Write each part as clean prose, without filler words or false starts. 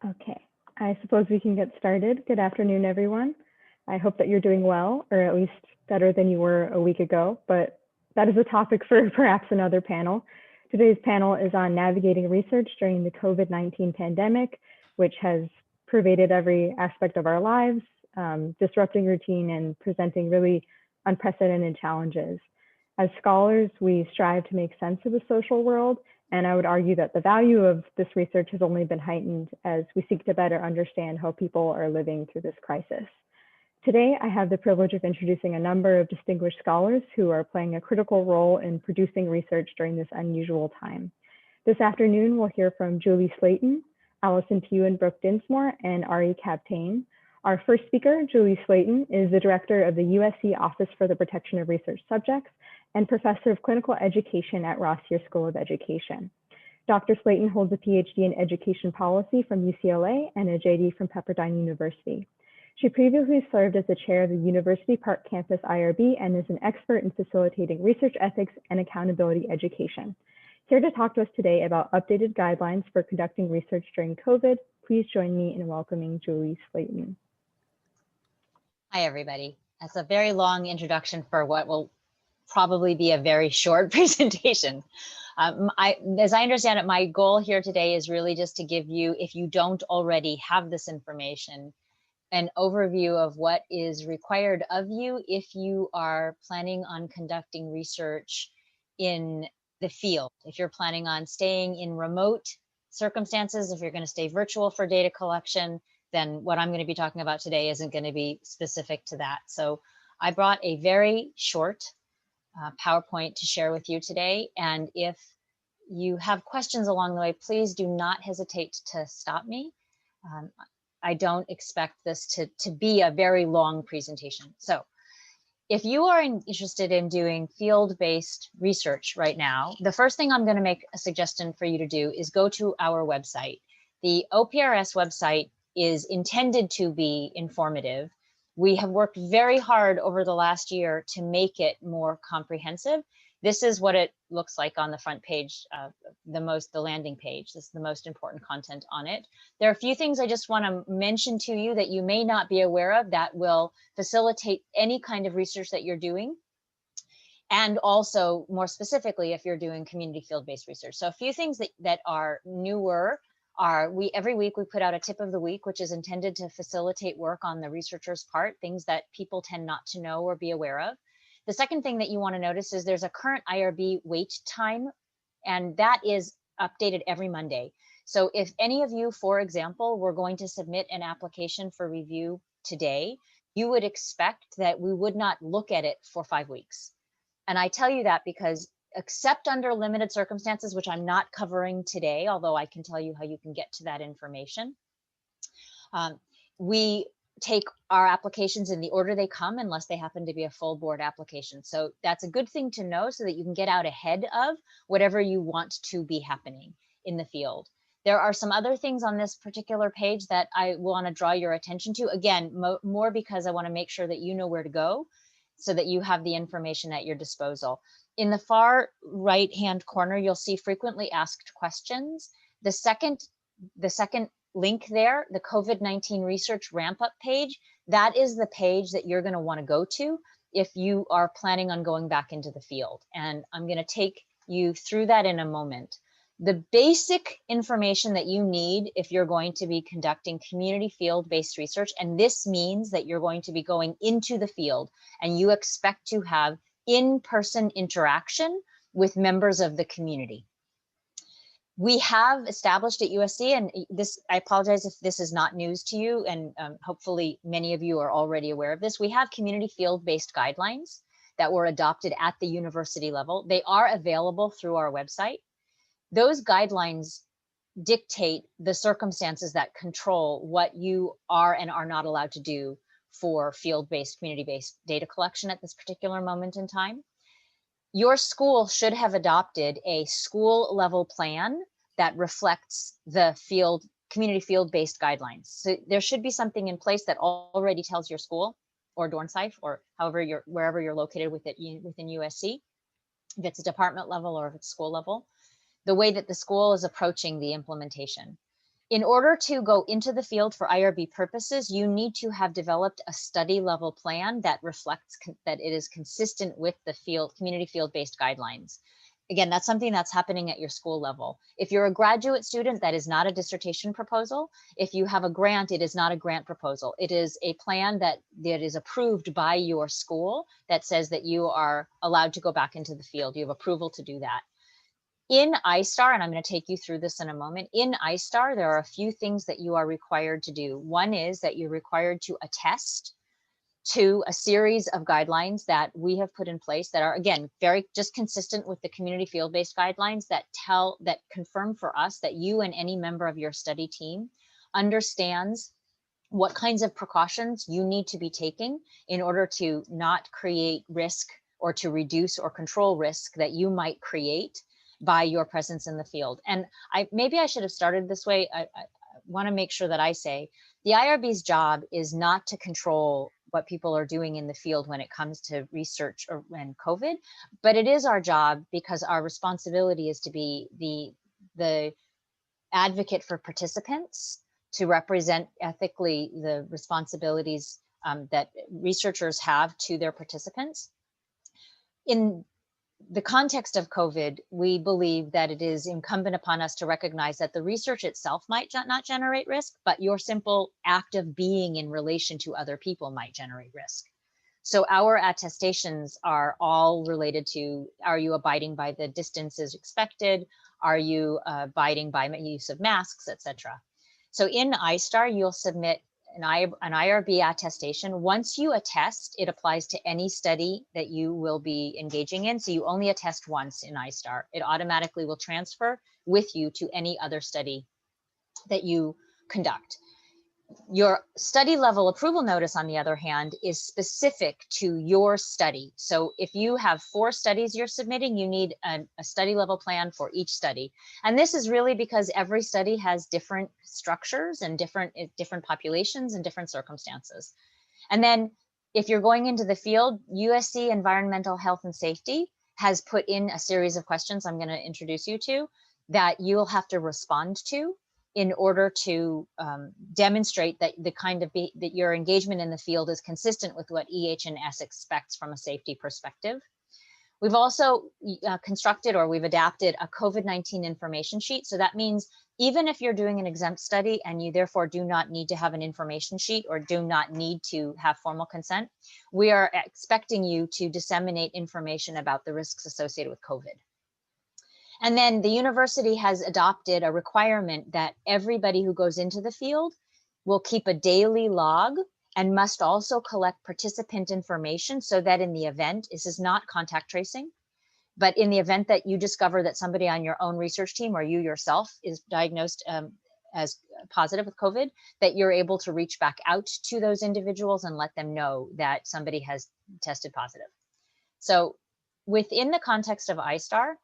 Okay, I suppose we can get started. Good afternoon, everyone. I hope that you're doing well, or at least better than you were a week ago, but that is a topic for perhaps another panel. Today's panel is on navigating research during the COVID-19 pandemic, which has pervaded every aspect of our lives, disrupting routine and presenting really unprecedented challenges. As scholars, we strive to make sense of the social world, and I would argue that the value of this research has only been heightened as we seek to better understand how people are living through this crisis. Today, I have the privilege of introducing a number of distinguished scholars who are playing a critical role in producing research during this unusual time. This afternoon, we'll hear from Julie Slayton, Allison Pugh and Brooke Dinsmore, and Ari Kaptein. Our first speaker, Julie Slayton, is the director of the USC Office for the Protection of Research Subjects and professor of clinical education at Rossier School of Education. Dr. Slayton holds a PhD in education policy from UCLA and a JD from Pepperdine University. She previously served as the chair of the University Park Campus IRB and is an expert in facilitating research ethics and accountability education. Here to talk to us today about updated guidelines for conducting research during COVID, please join me in welcoming Julie Slayton. Hi, everybody. That's a very long introduction for what will probably be a very short presentation. As I understand it, my goal here today is really just to give you, if you don't already have this information, an overview of what is required of you if you are planning on conducting research in the field. If you're planning on staying in remote circumstances, if you're going to stay virtual for data collection, then what I'm going to be talking about today isn't going to be specific to that. So I brought a very short PowerPoint to share with you today. And if you have questions along the way, please do not hesitate to stop me. I don't expect this to be a very long presentation. So if you are interested in doing field-based research right now, the first thing I'm going to make a suggestion for you to do is go to our website. The OPRS website is intended to be informative. We have worked very hard over the last year to make it more comprehensive. This is what it looks like on the front page, the landing page. This is the most important content on it. There are a few things I just want to mention to you that you may not be aware of that will facilitate any kind of research that you're doing. And also, more specifically, if you're doing community field-based research. So a few things that are newer are every week we put out a tip of the week, which is intended to facilitate work on the researcher's part, things that people tend not to know or be aware of. The second thing that you want to notice is there's a current IRB wait time, and that is updated every Monday. So if any of you, for example, were going to submit an application for review today, you would expect that we would not look at it for 5 weeks. And I tell you that because except under limited circumstances, which I'm not covering today, although I can tell you how you can get to that information. We take our applications in the order they come unless they happen to be a full board application. So that's a good thing to know so that you can get out ahead of whatever you want to be happening in the field. There are some other things on this particular page that I want to draw your attention to. Again, more because I want to make sure that you know where to go so that you have the information at your disposal. In the far right-hand corner, you'll see frequently asked questions. The second link there, the COVID-19 research ramp-up page, that is the page that you're going to want to go to if you are planning on going back into the field. And I'm going to take you through that in a moment. The basic information that you need if you're going to be conducting community field-based research, and this means that you're going to be going into the field and you expect to have in-person interaction with members of the community. We have established at USC, and this, I apologize if this is not news to you, and hopefully many of you are already aware of this. We have community field-based guidelines that were adopted at the university level. They are available through our website. Those guidelines dictate the circumstances that control what you are and are not allowed to do for field-based, community-based data collection at this particular moment in time. Your school should have adopted a school level plan that reflects the community field-based guidelines. So there should be something in place that already tells your school or DornSci or wherever you're located within USC, if it's a department level or if it's school level, the way that the school is approaching the implementation. In order to go into the field for IRB purposes, you need to have developed a study level plan that reflects that it is consistent with the community field-based guidelines. Again, that's something that's happening at your school level. If you're a graduate student, that is not a dissertation proposal. If you have a grant, it is not a grant proposal. It is a plan that is approved by your school that says that you are allowed to go back into the field. You have approval to do that. In ISTAR, and I'm going to take you through this in a moment, in ISTAR, there are a few things that you are required to do. One is that you're required to attest to a series of guidelines that we have put in place that are, again, very just consistent with the community field-based guidelines that confirm for us that you and any member of your study team understands what kinds of precautions you need to be taking in order to not create risk or to reduce or control risk that you might create by your presence in the field. And maybe I should have started this way. I want to make sure that I say the IRB's job is not to control what people are doing in the field when it comes to research and COVID, but it is our job because our responsibility is to be the advocate for participants, to represent ethically the responsibilities that researchers have to their participants. In the context of COVID, we believe that it is incumbent upon us to recognize that the research itself might not generate risk, but your simple act of being in relation to other people might generate risk. So our attestations are all related to, are you abiding by the distances expected? Are you abiding by use of masks, etc.? So in ISTAR, you'll submit an IRB attestation. Once you attest, it applies to any study that you will be engaging in. So you only attest once in ISTAR. It automatically will transfer with you to any other study that you conduct. Your study level approval notice, on the other hand, is specific to your study. So if you have 4 studies you're submitting, you need a study level plan for each study. And this is really because every study has different structures and different populations and different circumstances. And then if you're going into the field, USC Environmental Health and Safety has put in a series of questions I'm going to introduce you to that you'll have to respond to in order to demonstrate that that your engagement in the field is consistent with what EH&S expects from a safety perspective. We've also constructed, or we've adapted, a COVID-19 information sheet. So that means even if you're doing an exempt study and you therefore do not need to have an information sheet or do not need to have formal consent, we are expecting you to disseminate information about the risks associated with COVID. And then the university has adopted a requirement that everybody who goes into the field will keep a daily log and must also collect participant information so that in the event, this is not contact tracing, but in the event that you discover that somebody on your own research team or you yourself is diagnosed as positive with COVID, that you're able to reach back out to those individuals and let them know that somebody has tested positive. So within the context of ISTAR,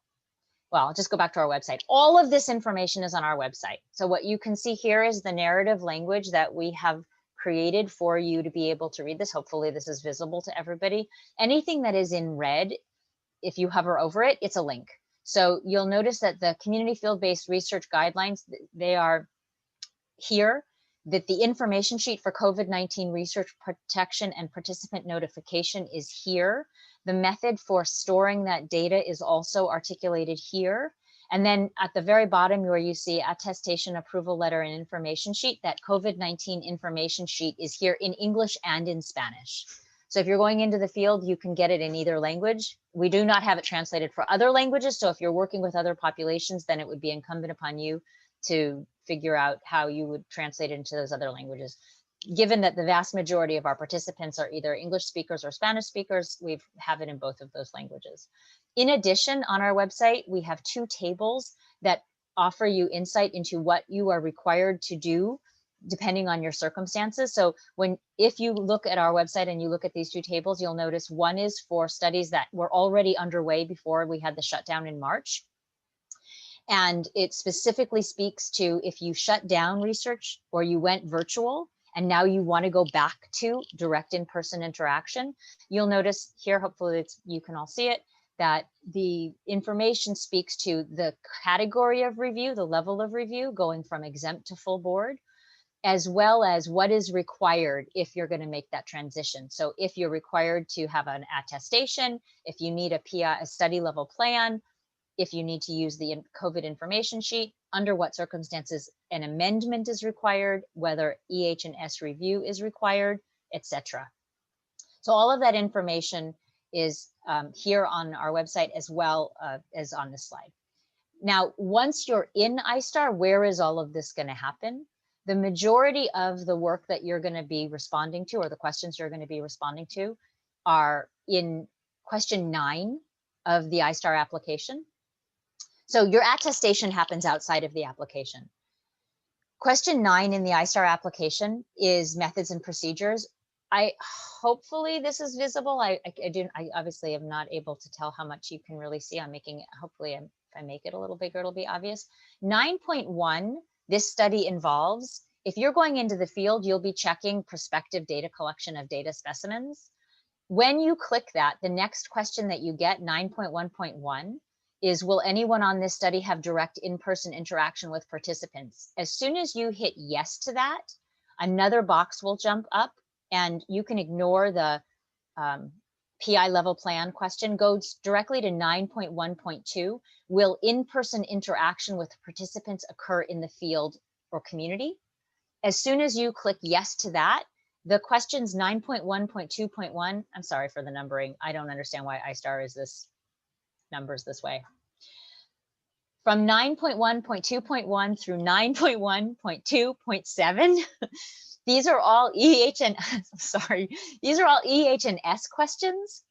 well, I'll just go back to our website. All of this information is on our website. So what you can see here is the narrative language that we have created for you to be able to read this. Hopefully this is visible to everybody. Anything that is in red, if you hover over it, it's a link. So you'll notice that the community field-based research guidelines, they are here, that the information sheet for COVID-19 research protection and participant notification is here. The method for storing that data is also articulated here. And then at the very bottom where you see attestation, approval letter, and information sheet, that COVID-19 information sheet is here in English and in Spanish. So if you're going into the field, you can get it in either language. We do not have it translated for other languages. So if you're working with other populations, then it would be incumbent upon you to figure out how you would translate it into those other languages. Given that the vast majority of our participants are either English speakers or Spanish speakers, we have it in both of those languages. In addition, on our website, we have 2 tables that offer you insight into what you are required to do depending on your circumstances. So if you look at our website and you look at these 2 tables, you'll notice one is for studies that were already underway before we had the shutdown in March. And it specifically speaks to if you shut down research or you went virtual and now you want to go back to direct in-person interaction. You'll notice here, hopefully you can all see it, that the information speaks to the category of review, the level of review, going from exempt to full board, as well as what is required if you're going to make that transition. So if you're required to have an attestation, if you need a PI, a study level plan, if you need to use the COVID information sheet, under what circumstances an amendment is required, whether EH&S review is required, etc. So all of that information is here on our website as well as on this slide. Now, once you're in iStar, where is all of this going to happen? The majority of the work that you're going to be responding to, or the questions you're going to be responding to, are in question 9 of the iStar application. So your attestation happens outside of the application. Question 9 in the iStar application is methods and procedures. Hopefully this is visible. I obviously am not able to tell how much you can really see. I'm making it, hopefully if I make it a little bigger, it'll be obvious. 9.1, this study involves, if you're going into the field, you'll be checking prospective data collection of data specimens. When you click that, the next question that you get, 9.1.1, is will anyone on this study have direct in-person interaction with participants? As soon as you hit yes to that, another box will jump up, and you can ignore the PI level plan question, goes directly to 9.1.2. Will in-person interaction with participants occur in the field or community? As soon as you click yes to that, the questions 9.1.2.1, I'm sorry for the numbering. I don't understand why iStar is this numbers this way. From 9.1.2.1 through 9.1.2.7, these are all these are all EH&S questions.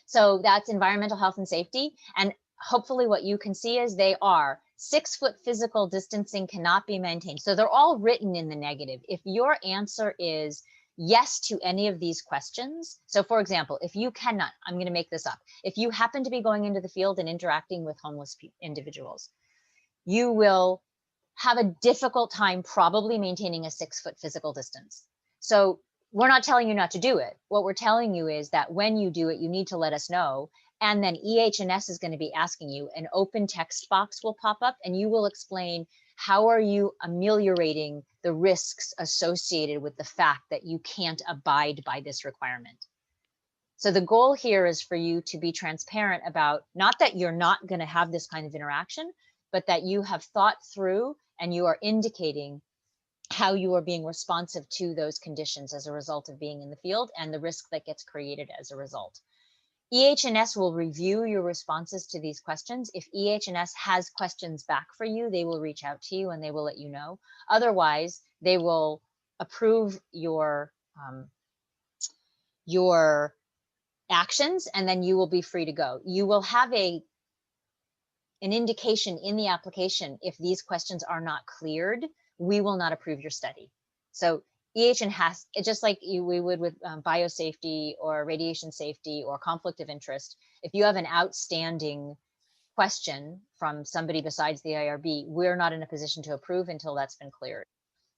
So that's environmental health and safety. And hopefully what you can see is they are 6-foot physical distancing cannot be maintained. So they're all written in the negative. If your answer is yes to any of these questions, so for example, if you cannot, I'm going to make this up, if you happen to be going into the field and interacting with homeless individuals, you will have a difficult time probably maintaining a 6-foot physical distance. So we're not telling you not to do it. What we're telling you is that when you do it, you need to let us know. And then EH&S is going to be asking you, an open text box will pop up, and you will explain how are you ameliorating the risks associated with the fact that you can't abide by this requirement. So the goal here is for you to be transparent about, not that you're not going to have this kind of interaction, but that you have thought through and you are indicating how you are being responsive to those conditions as a result of being in the field and the risk that gets created as a result. EH&S will review your responses to these questions. If EH&S has questions back for you, they will reach out to you and they will let you know. Otherwise, they will approve your actions, and then you will be free to go. You will have an indication in the application if these questions are not cleared, we will not approve your study. So EH&S, just like we would with biosafety or radiation safety or conflict of interest, if you have an outstanding question from somebody besides the IRB, we're not in a position to approve until that's been cleared.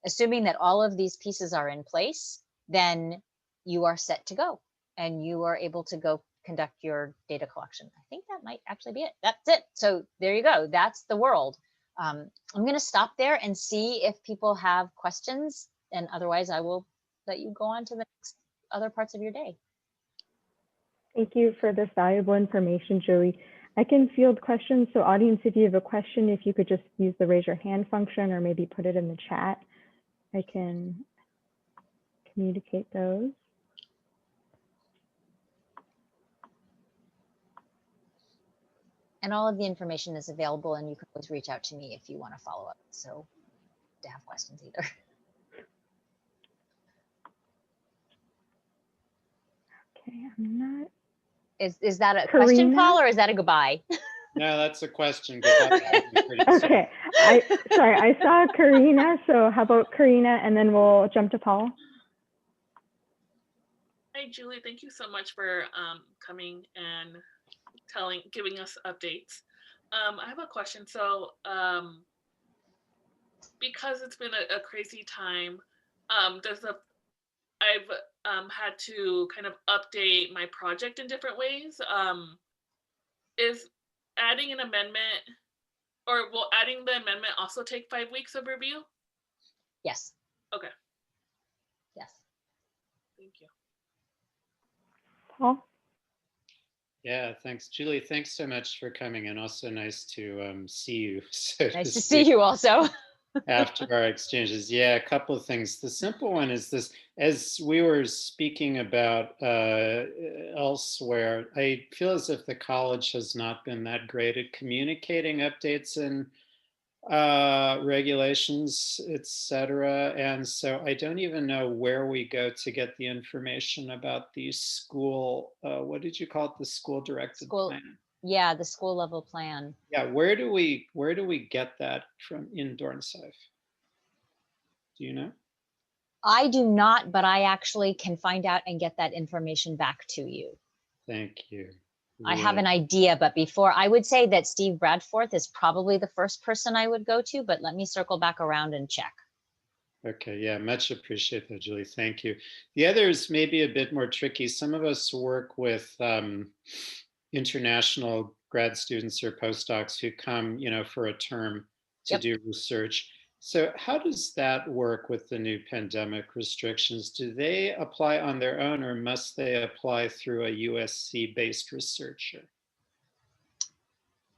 Assuming that all of these pieces are in place, then you are set to go and you are able to go conduct your data collection. I think that might actually be it. That's it. So there you go. That's the world. I'm going to stop there and see if people have questions, and otherwise I will let you go on to the next other parts of your day. Thank you for this valuable information, Joey. I can field questions. So audience, if you have a question, if you could just use the raise your hand function or maybe put it in the chat, I can communicate those. And all of the information is available, and you can always reach out to me if you want to follow up. So to have questions either. Okay, I'm not. Is that a Karina? question, Paul, or is that a goodbye? No, that's a question. Goodbye. Okay, sorry, I saw Karina. So how about Karina, and then we'll jump to Paul. Hi, Julie. Thank you so much for coming and giving us updates. I have a question. So because it's been a crazy time, I've had to kind of update my project in different ways. is adding an amendment, or will adding the amendment also take 5 weeks of review? Yes. Okay, Yes. thank you. Paul? Yeah, thanks, Julie. Thanks so much for coming, and also nice to see you, so Nice to speak, see you also. after our exchanges. Yeah, a couple of things. The simple one is this: as we were speaking about elsewhere, I feel as if the college has not been that great at communicating updates and regulations, etc. And so I don't even know where we go to get the information about the school. What did you call it? The school directed School, plan. yeah, the school level plan. Yeah, where do we get that from in Dornsife? Do you know? I do not, but I actually can find out and get that information back to you. Thank you. I have Really. an idea, but before, I would say that Steve Bradforth is probably the first person I would go to, but let me circle back around and check. Okay, yeah, much appreciated, Julie. Thank you. The others may be a bit more tricky. Some of us work with international grad students or postdocs who come, for a term to Yep. do research. So how does that work with the new pandemic restrictions? Do they apply on their own, or must they apply through a USC-based researcher?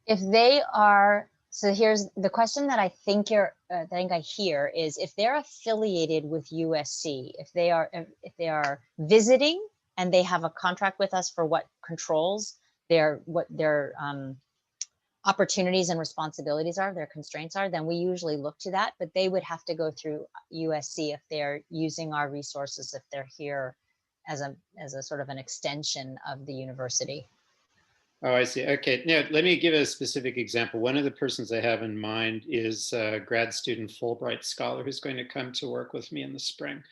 If they are, so here's the question that I think I hear is, if they're affiliated with USC, if they are visiting and they have a contract with us for what controls what their opportunities and responsibilities are, their constraints are, then we usually look to that, but they would have to go through USC if they're using our resources, if they're here as a sort of an extension of the university. Oh, I see. Okay. Now, let me give a specific example. One of the persons I have in mind is a grad student Fulbright scholar who's going to come to work with me in the spring.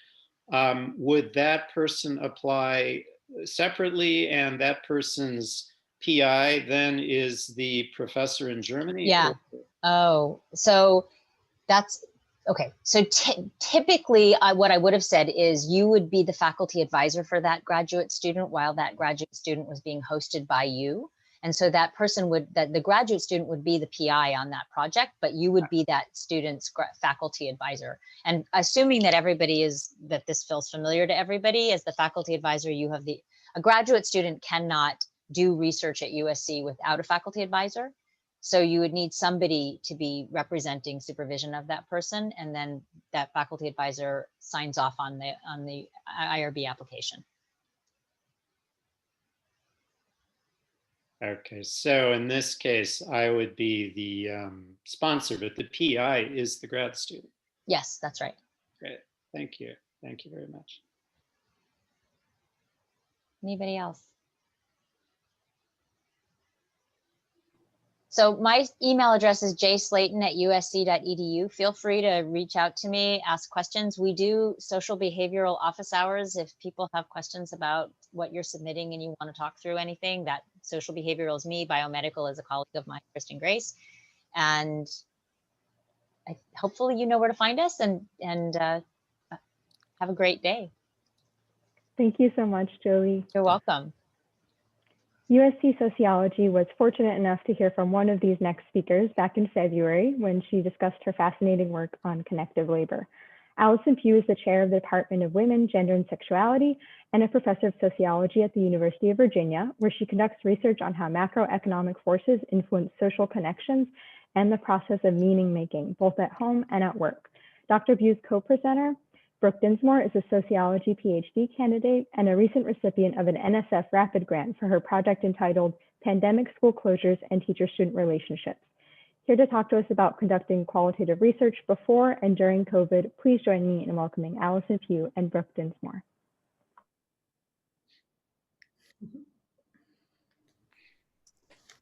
Would that person apply separately, and that person's PI then is the professor in Germany? Yeah. Or? Oh, so that's okay. So typically, what I would have said is you would be the faculty advisor for that graduate student while that graduate student was being hosted by you. And so that the graduate student would be the PI on that project, but you would be that student's faculty advisor. And assuming that that this feels familiar to everybody, as the faculty advisor, a graduate student cannot do research at USC without a faculty advisor. So you would need somebody to be representing supervision of that person, and then that faculty advisor signs off on the IRB application. Okay, so in this case, I would be the sponsor, but the PI is the grad student. Yes, that's right. Great, thank you. Thank you very much. Anybody else? So my email address is jslayton@usc.edu. Feel free to reach out to me, ask questions. We do social behavioral office hours. If people have questions about what you're submitting and you want to talk through anything, that social behavioral is me, biomedical is a colleague of mine, Kristen Grace. And hopefully you know where to find us, and have a great day. Thank you so much, Jolie. You're welcome. USC Sociology was fortunate enough to hear from one of these next speakers back in February when she discussed her fascinating work on connective labor. Allison Pugh is the chair of the Department of Women, Gender, and Sexuality and a professor of sociology at the University of Virginia, where she conducts research on how macroeconomic forces influence social connections and the process of meaning making, both at home and at work. Dr. Pugh's co-presenter, Brooke Dinsmore, is a sociology PhD candidate and a recent recipient of an NSF Rapid Grant for her project entitled Pandemic School Closures and Teacher-Student Relationships. Here to talk to us about conducting qualitative research before and during COVID, please join me in welcoming Allison Pugh and Brooke Dinsmore.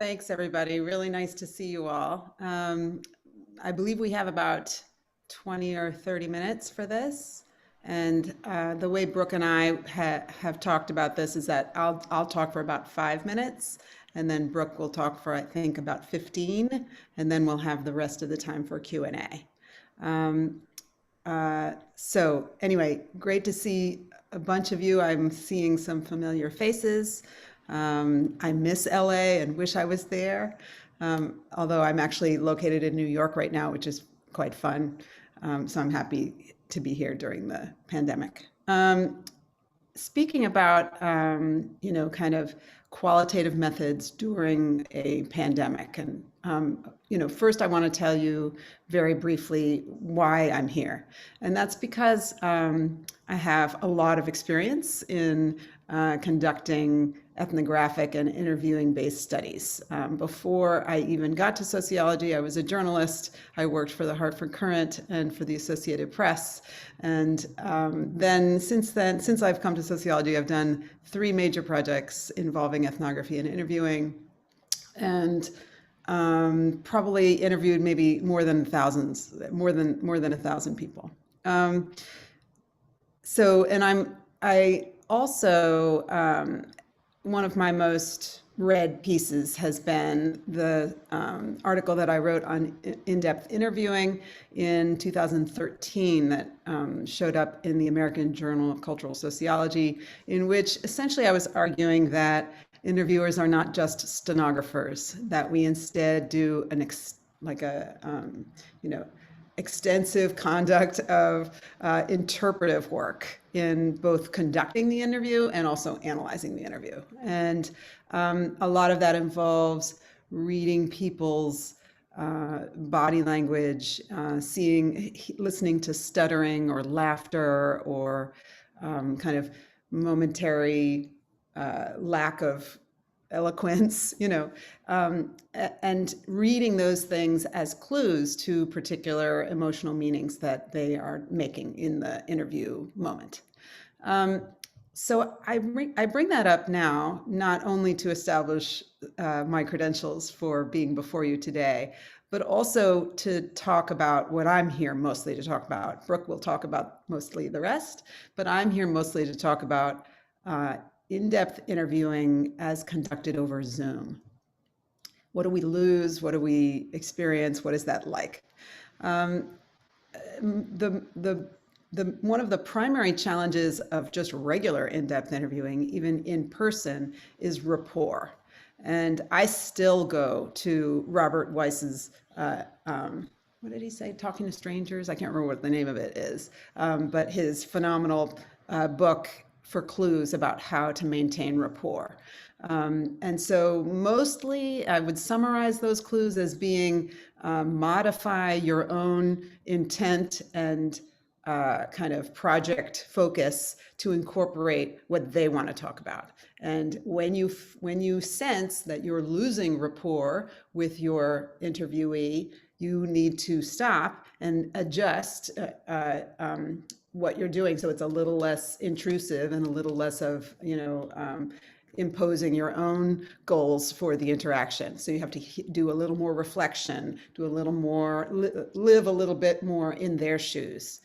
Thanks, everybody. Really nice to see you all. I believe we have about 20 or 30 minutes for this. And the way Brooke and I have talked about this is that I'll talk for about 5 minutes, and then Brooke will talk for, I think, about 15, and then we'll have the rest of the time for Q&A. So anyway, great to see a bunch of you. I'm seeing some familiar faces. I miss LA and wish I was there, although I'm actually located in New York right now, which is quite fun. So I'm happy to be here during the pandemic. Speaking about, kind of qualitative methods during a pandemic. And, first I want to tell you very briefly why I'm here. And that's because I have a lot of experience in conducting ethnographic and interviewing based studies. Before I even got to sociology, I was a journalist. I worked for the Hartford Courant and for the Associated Press. And since I've come to sociology, I've done 3 major projects involving ethnography and interviewing, and probably interviewed maybe more than 1,000 people. I also, one of my most read pieces has been the article that I wrote on in-depth interviewing in 2013 that showed up in the American Journal of Cultural Sociology, in which essentially I was arguing that interviewers are not just stenographers, that we instead do extensive conduct of interpretive work in both conducting the interview and also analyzing the interview. And a lot of that involves reading people's body language, listening to stuttering or laughter or kind of momentary lack of eloquence, and reading those things as clues to particular emotional meanings that they are making in the interview moment. So I bring that up now, not only to establish my credentials for being before you today, but also to talk about what I'm here mostly to talk about. Brooke will talk about mostly the rest, but I'm here mostly to talk about in-depth interviewing as conducted over Zoom. What do we lose? What do we experience? What is that like? One of the primary challenges of just regular in-depth interviewing, even in person, is rapport. And I still go to Robert Weiss's, what did he say? Talking to Strangers? I can't remember what the name of it is, but his phenomenal book for clues about how to maintain rapport. And so mostly I would summarize those clues as being modify your own intent and kind of project focus to incorporate what they want to talk about. And when you sense that you're losing rapport with your interviewee, you need to stop and adjust what you're doing so it's a little less intrusive and a little less of imposing your own goals for the interaction. So you have to do a little more reflection, do a little more, live a little bit more in their shoes.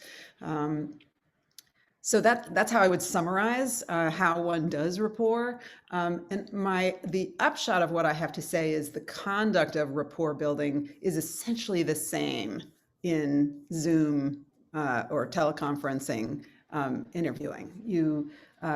So that's how I would summarize how one does rapport. And the upshot of what I have to say is the conduct of rapport building is essentially the same in Zoom or teleconferencing interviewing. You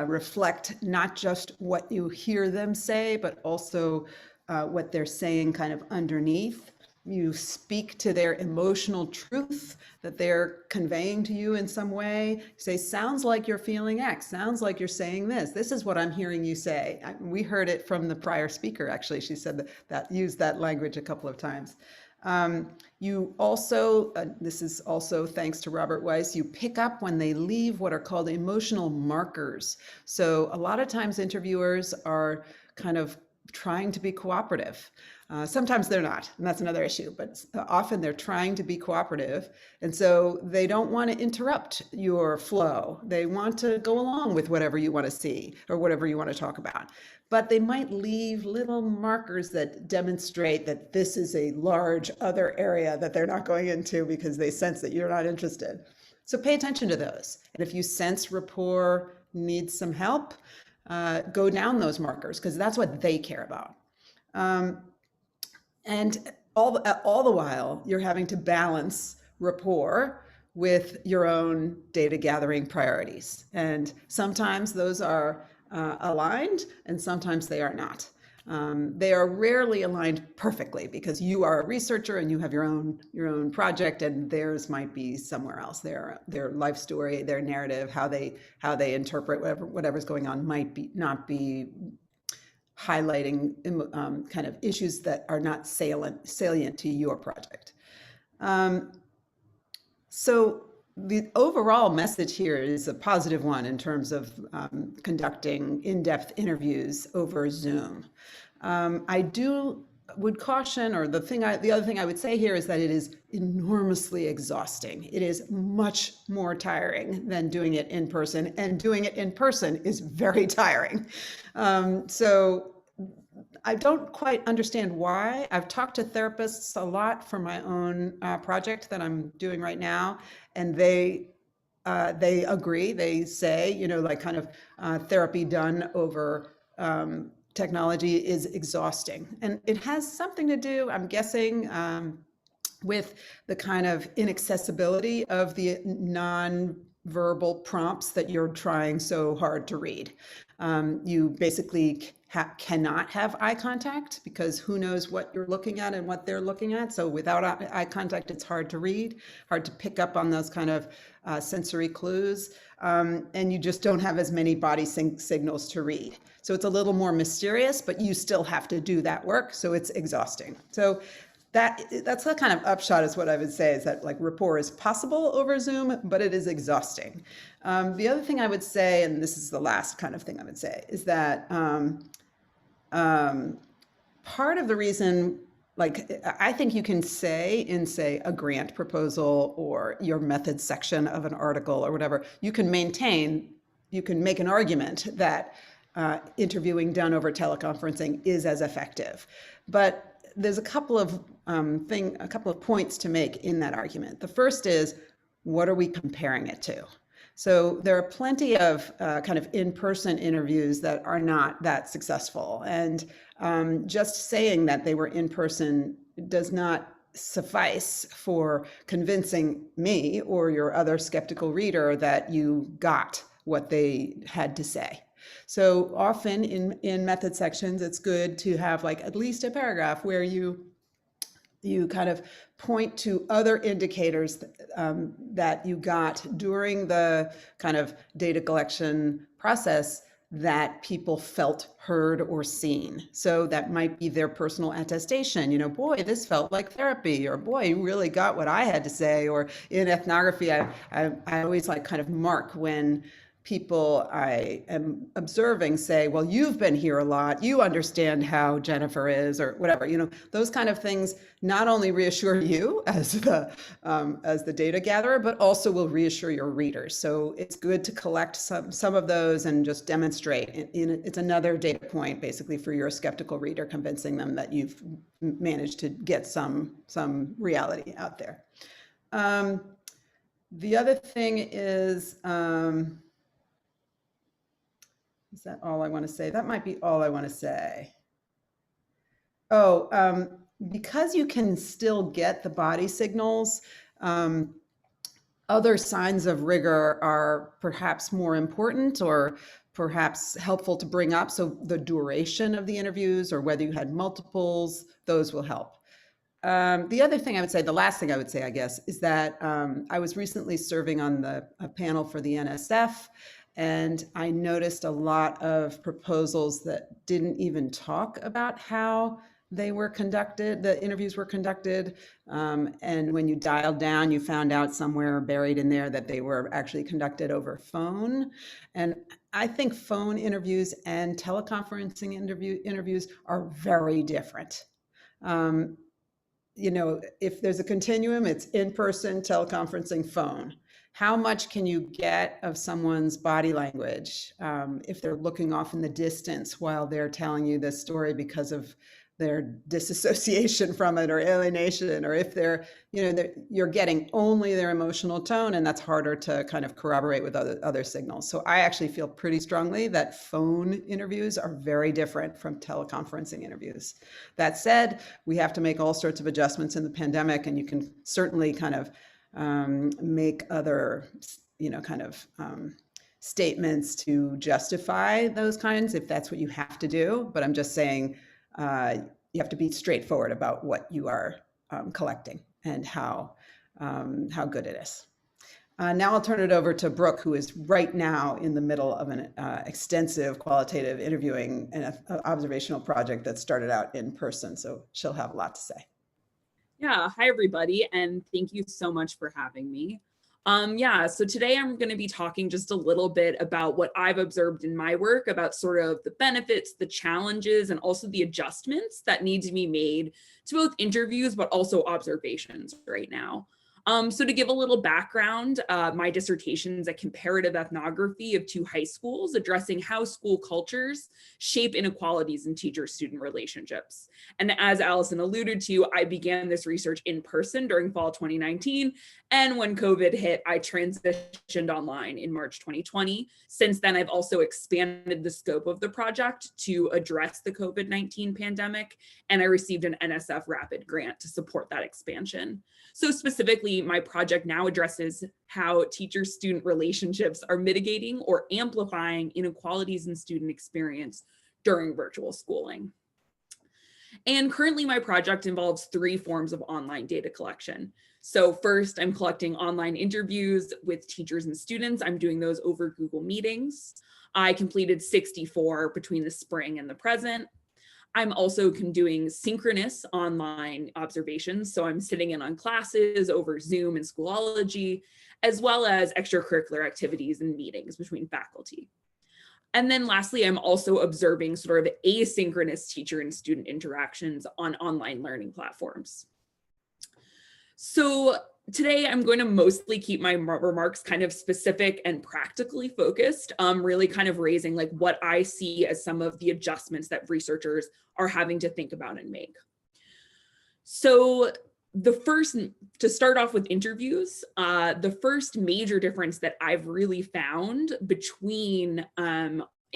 reflect not just what you hear them say, but also what they're saying kind of underneath. You speak to their emotional truth that they're conveying to you in some way. You say, sounds like you're feeling X, sounds like you're saying this. This is what I'm hearing you say. We heard it from the prior speaker, actually. She said that used that language a couple of times. You also, this is also thanks to Robert Weiss, you pick up when they leave what are called emotional markers. So a lot of times interviewers are kind of trying to be cooperative. Sometimes they're not, and that's another issue, but often they're trying to be cooperative. And so they don't want to interrupt your flow. They want to go along with whatever you want to see or whatever you want to talk about. But they might leave little markers that demonstrate that this is a large other area that they're not going into because they sense that you're not interested. So pay attention to those. And if you sense rapport needs some help, go down those markers because that's what they care about. And all the while, you're having to balance rapport with your own data gathering priorities. And sometimes those are aligned, and sometimes they are not. They are rarely aligned perfectly because you are a researcher and you have your own project, and theirs might be somewhere else. Their life story, their narrative, how they interpret whatever's going on might not be highlighting kind of issues that are not salient to your project. So the overall message here is a positive one in terms of conducting in-depth interviews over Zoom. I would caution, or the other thing I would say here is that it is enormously exhausting. It is much more tiring than doing it in person, and doing it in person is very tiring. So I don't quite understand why. I've talked to therapists a lot for my own project that I'm doing right now, and they agree. They say, you know, like kind of therapy done over technology is exhausting, and it has something to do, I'm guessing, with the kind of inaccessibility of the non-verbal prompts that you're trying so hard to read. You basically cannot have eye contact because who knows what you're looking at and what they're looking at. So without eye contact, it's hard to read, hard to pick up on those kind of sensory clues. And you just don't have as many body signals to read. So it's a little more mysterious, but you still have to do that work. So it's exhausting. So that's the kind of upshot is what I would say, is that like rapport is possible over Zoom, but it is exhausting. The other thing I would say, and this is the last kind of thing I would say, is that part of the reason, like, I think you can say in, say, a grant proposal or your methods section of an article or whatever, you can make an argument that interviewing done over teleconferencing is as effective. But there's a couple of points to make in that argument. The first is, what are we comparing it to? So there are plenty of kind of in-person interviews that are not that successful. And just saying that they were in person does not suffice for convincing me or your other skeptical reader that you got what they had to say. So often in method sections, it's good to have like at least a paragraph where you kind of point to other indicators that you got during the kind of data collection process that people felt heard or seen. So that might be their personal attestation, you know, boy, this felt like therapy, or boy, you really got what I had to say. Or in ethnography, I always like kind of mark when people I am observing say, well, you've been here a lot, you understand how Jennifer is, or whatever, you know, those kind of things not only reassure you as the data gatherer, but also will reassure your readers. So it's good to collect some of those and just demonstrate. It's another data point basically for your skeptical reader, convincing them that you've managed to get some reality out there. The other thing is that all I want to say? That might be all I want to say. Oh, because you can still get the body signals, other signs of rigor are perhaps more important or perhaps helpful to bring up. So the duration of the interviews, or whether you had multiples, those will help. The other thing I would say, the last thing I would say, I guess, is that I was recently serving on a panel for the NSF, and I noticed a lot of proposals that didn't even talk about how they were conducted, the interviews were conducted. And when you dialed down, you found out somewhere buried in there that they were actually conducted over phone. And I think phone interviews and teleconferencing interviews are very different. You know, if there's a continuum, it's in-person, teleconferencing, phone. How much can you get of someone's body language if they're looking off in the distance while they're telling you this story because of their disassociation from it or alienation, or if they're, you know, you're getting only their emotional tone, and that's harder to kind of corroborate with other signals. So I actually feel pretty strongly that phone interviews are very different from teleconferencing interviews. That said, we have to make all sorts of adjustments in the pandemic, and you can certainly kind of make other, you know, kind of statements to justify those kinds if that's what you have to do. But I'm just saying you have to be straightforward about what you are collecting and how good it is. Now I'll turn it over to Brooke, who is right now in the middle of an extensive qualitative interviewing and observational project that started out in person. So she'll have a lot to say. Yeah, hi everybody, and thank you so much for having me. So today I'm going to be talking just a little bit about what I've observed in my work about sort of the benefits, the challenges, and also the adjustments that need to be made to both interviews, but also observations right now. So to give a little background, my dissertation is a comparative ethnography of 2 high schools addressing how school cultures shape inequalities in teacher-student relationships. And as Allison alluded to, I began this research in person during fall 2019. And when COVID hit, I transitioned online in March 2020. Since then, I've also expanded the scope of the project to address the COVID-19 pandemic, and I received an NSF Rapid grant to support that expansion. So specifically, my project now addresses how teacher-student relationships are mitigating or amplifying inequalities in student experience during virtual schooling. And currently my project involves 3 forms of online data collection. So first, I'm collecting online interviews with teachers and students. I'm doing those over Google Meetings. I completed 64 between the spring and the present. I'm also doing synchronous online observations. So I'm sitting in on classes over Zoom and Schoology, as well as extracurricular activities and meetings between faculty. And then lastly, I'm also observing sort of asynchronous teacher and student interactions on online learning platforms. So today I'm going to mostly keep my remarks kind of specific and practically focused, really kind of raising like what I see as some of the adjustments that researchers are having to think about and make. So to start off with interviews, the first major difference that I've really found between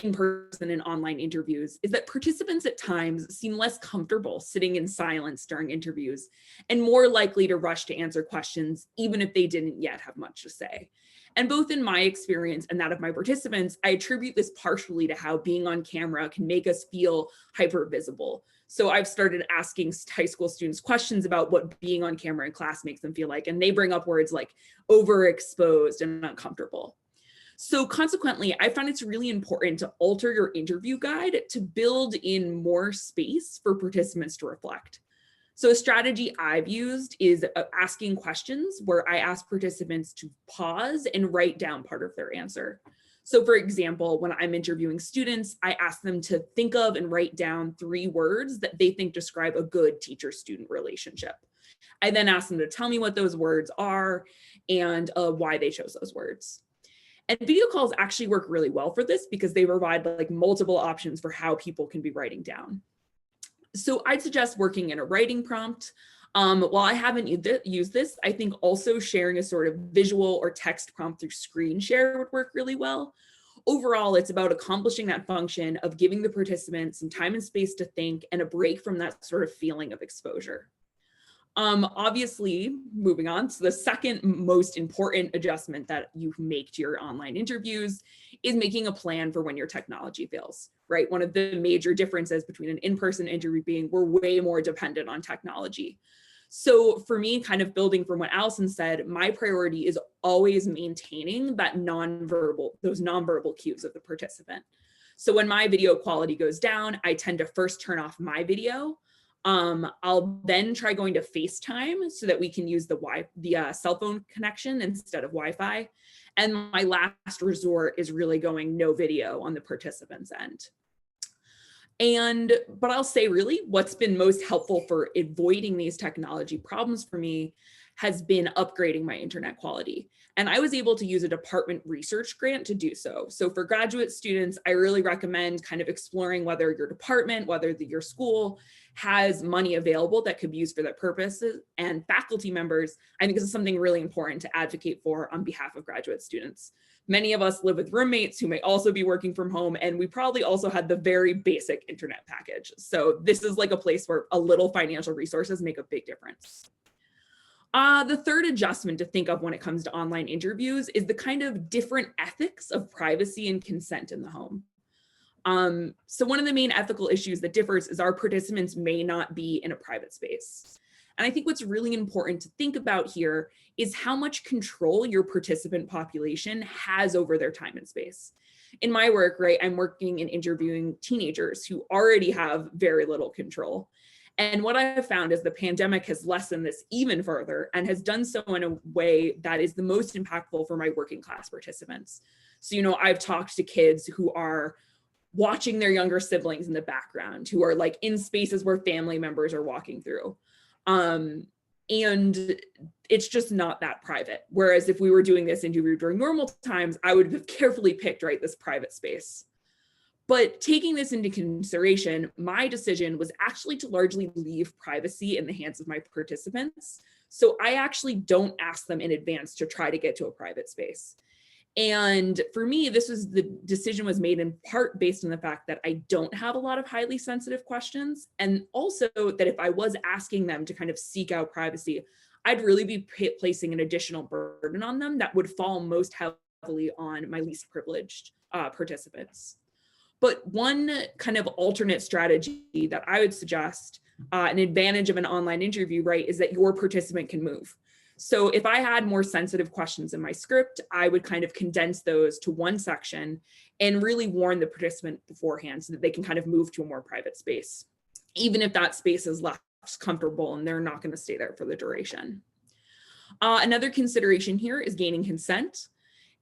in-person and online interviews is that participants at times seem less comfortable sitting in silence during interviews and more likely to rush to answer questions, even if they didn't yet have much to say. And both in my experience and that of my participants, I attribute this partially to how being on camera can make us feel hyper-visible. So I've started asking high school students questions about what being on camera in class makes them feel like, and they bring up words like overexposed and uncomfortable. So consequently, I found it's really important to alter your interview guide to build in more space for participants to reflect. So a strategy I've used is asking questions where I ask participants to pause and write down part of their answer. So for example, when I'm interviewing students, I ask them to think of and write down 3 words that they think describe a good teacher-student relationship. I then ask them to tell me what those words are and why they chose those words. And video calls actually work really well for this because they provide like multiple options for how people can be writing down. So I'd suggest working in a writing prompt. While I haven't used this, I think also sharing a sort of visual or text prompt through screen share would work really well. Overall, it's about accomplishing that function of giving the participants some time and space to think and a break from that sort of feeling of exposure. Obviously, moving on, so the second most important adjustment that you make to your online interviews is making a plan for when your technology fails, right? One of the major differences between an in-person interview being we're way more dependent on technology. So for me, kind of building from what Allison said, my priority is always maintaining that those nonverbal cues of the participant. So when my video quality goes down, I tend to first turn off my video. I'll then try going to FaceTime so that we can use the cell phone connection instead of Wi-Fi. And my last resort is really going no video on the participant's end. But I'll say really what's been most helpful for avoiding these technology problems for me has been upgrading my internet quality. And I was able to use a department research grant to do so. So for graduate students, I really recommend kind of exploring whether your department, whether your school has money available that could be used for that purposes. And faculty members, I think this is something really important to advocate for on behalf of graduate students. Many of us live with roommates who may also be working from home, and we probably also had the very basic internet package. So this is like a place where a little financial resources make a big difference. The third adjustment to think of when it comes to online interviews is the kind of different ethics of privacy and consent in the home. So one of the main ethical issues that differs is our participants may not be in a private space. And I think what's really important to think about here is how much control your participant population has over their time and space. In my work, right, I'm working and interviewing teenagers who already have very little control. And what I have found is the pandemic has lessened this even further and has done so in a way that is the most impactful for my working class participants. So, you know, I've talked to kids who are watching their younger siblings in the background, who are like in spaces where family members are walking through. And it's just not that private. Whereas if we were doing this interview during normal times, I would have carefully picked, right, this private space. But taking this into consideration, my decision was actually to largely leave privacy in the hands of my participants. So I actually don't ask them in advance to try to get to a private space. And for me, the decision was made in part based on the fact that I don't have a lot of highly sensitive questions. And also that if I was asking them to kind of seek out privacy, I'd really be placing an additional burden on them that would fall most heavily on my least privileged participants. But one kind of alternate strategy that I would suggest, an advantage of an online interview, right, is that your participant can move. So if I had more sensitive questions in my script, I would kind of condense those to one section and really warn the participant beforehand so that they can kind of move to a more private space, even if that space is less comfortable and they're not going to stay there for the duration. Another consideration here is gaining consent.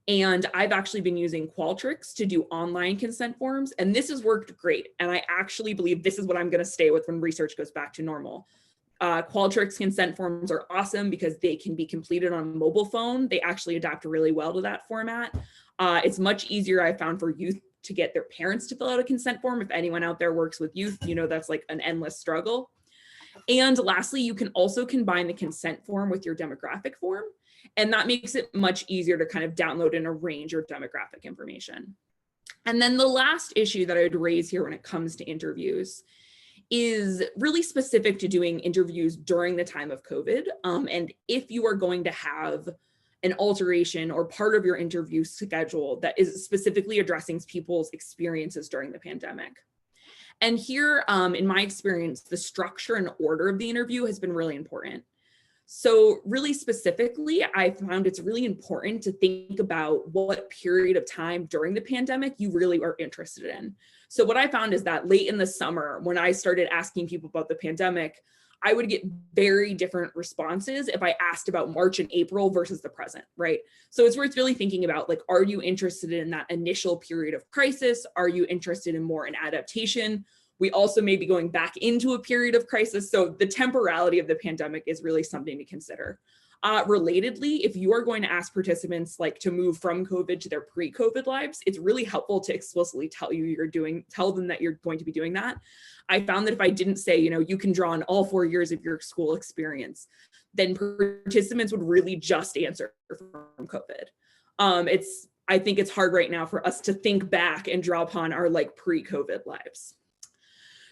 And I've actually been using Qualtrics to do online consent forms, and this has worked great. And I actually believe this is what I'm going to stay with when research goes back to normal. Qualtrics consent forms are awesome because they can be completed on a mobile phone. They actually adapt really well to that format. It's much easier, I found, for youth to get their parents to fill out a consent form. If anyone out there works with youth, you know that's like an endless struggle. And lastly, you can also combine the consent form with your demographic form. And that makes it much easier to kind of download and arrange your demographic information. And then the last issue that I would raise here when it comes to interviews is really specific to doing interviews during the time of COVID. And if you are going to have an alteration or part of your interview schedule that is specifically addressing people's experiences during the pandemic. And here, in my experience, the structure and order of the interview has been really important. So really specifically, I found it's really important to think about what period of time during the pandemic you really are interested in. So what I found is that late in the summer, when I started asking people about the pandemic, I would get very different responses if I asked about March and April versus the present, right? So it's worth really thinking about, like, are you interested in that initial period of crisis? Are you interested in more in adaptation? We also may be going back into a period of crisis. So the temporality of the pandemic is really something to consider. Relatedly, if you are going to ask participants like to move from COVID to their pre-COVID lives, it's really helpful to explicitly tell them that you're going to be doing that. I found that if I didn't say, you know, you can draw on all 4 years of your school experience, then participants would really just answer from COVID. I think it's hard right now for us to think back and draw upon our like pre-COVID lives.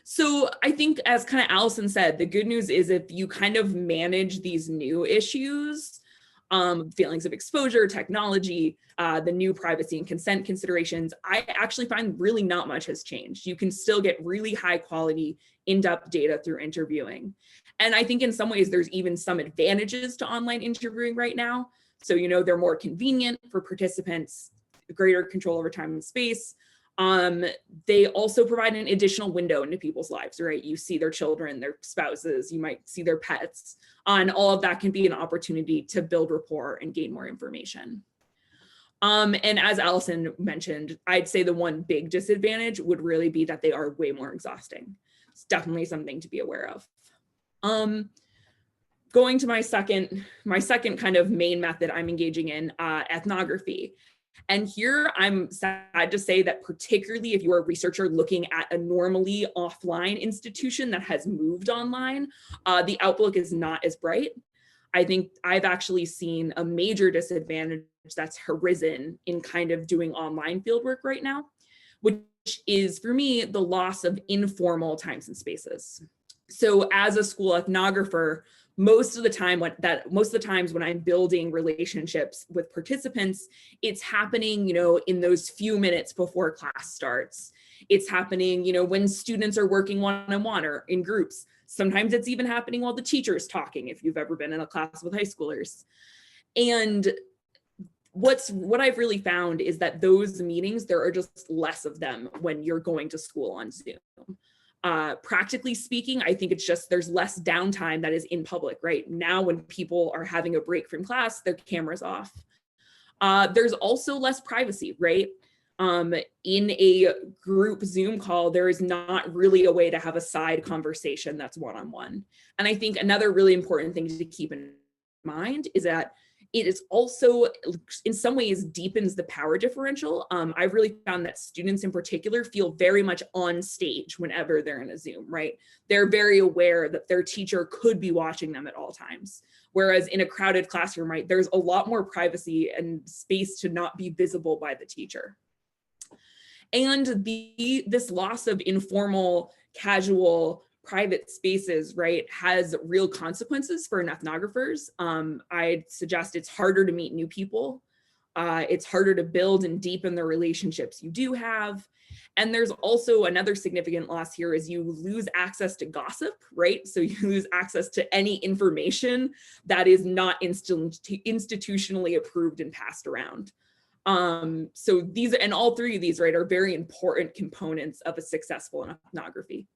So I think, as kind of Allison said, the good news is if you kind of manage these new issues, feelings of exposure, technology, the new privacy and consent considerations, I actually find really not much has changed. You can still get really high quality, in-depth data through interviewing. And I think in some ways there's even some advantages to online interviewing right now. So, you know, they're more convenient for participants, greater control over time and space. They also provide an additional window into people's lives, right? You see their children, their spouses, you might see their pets, and all of that can be an opportunity to build rapport and gain more information. And as Allison mentioned, I'd say the one big disadvantage would really be that they are way more exhausting. It's definitely something to be aware of. Going to my second kind of main method I'm engaging in, ethnography. And here I'm sad to say that particularly if you're a researcher looking at a normally offline institution that has moved online, the outlook is not as bright. I think I've actually seen a major disadvantage that's arisen in kind of doing online fieldwork right now, which is for me, the loss of informal times and spaces. So as a school ethnographer, most of the times when I'm building relationships with participants, it's happening, in those few minutes before class starts. It's happening, when students are working one-on-one or in groups. Sometimes it's even happening while the teacher is talking, if you've ever been in a class with high schoolers. And what I've really found is that those meetings, there are just less of them when you're going to school on Zoom. Practically speaking, I think it's just there's less downtime that is in public, right? Now when people are having a break from class, their camera's off. There's also less privacy, right? In a group Zoom call, there is not really a way to have a side conversation that's one-on-one. And I think another really important thing to keep in mind is that it is also, in some ways, deepens the power differential. I've really found that students in particular feel very much on stage whenever they're in a Zoom, right? They're very aware that their teacher could be watching them at all times. Whereas in a crowded classroom, right, there's a lot more privacy and space to not be visible by the teacher. And this loss of informal, casual, private spaces, right, has real consequences for ethnographers. I'd suggest it's harder to meet new people. It's harder to build and deepen the relationships you do have. And there's also another significant loss here is you lose access to gossip, right? So you lose access to any information that is not institutionally approved and passed around. So these, and all three of these, right, are very important components of a successful ethnography.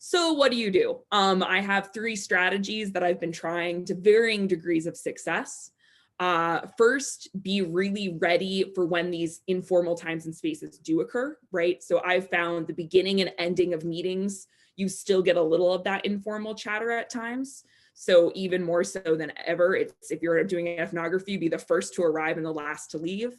So what do? I have 3 strategies that I've been trying to varying degrees of success. First, be really ready for when these informal times and spaces do occur, right? So I've found the beginning and ending of meetings, you still get a little of that informal chatter at times. So even more so than ever, if you're doing ethnography, be the first to arrive and the last to leave.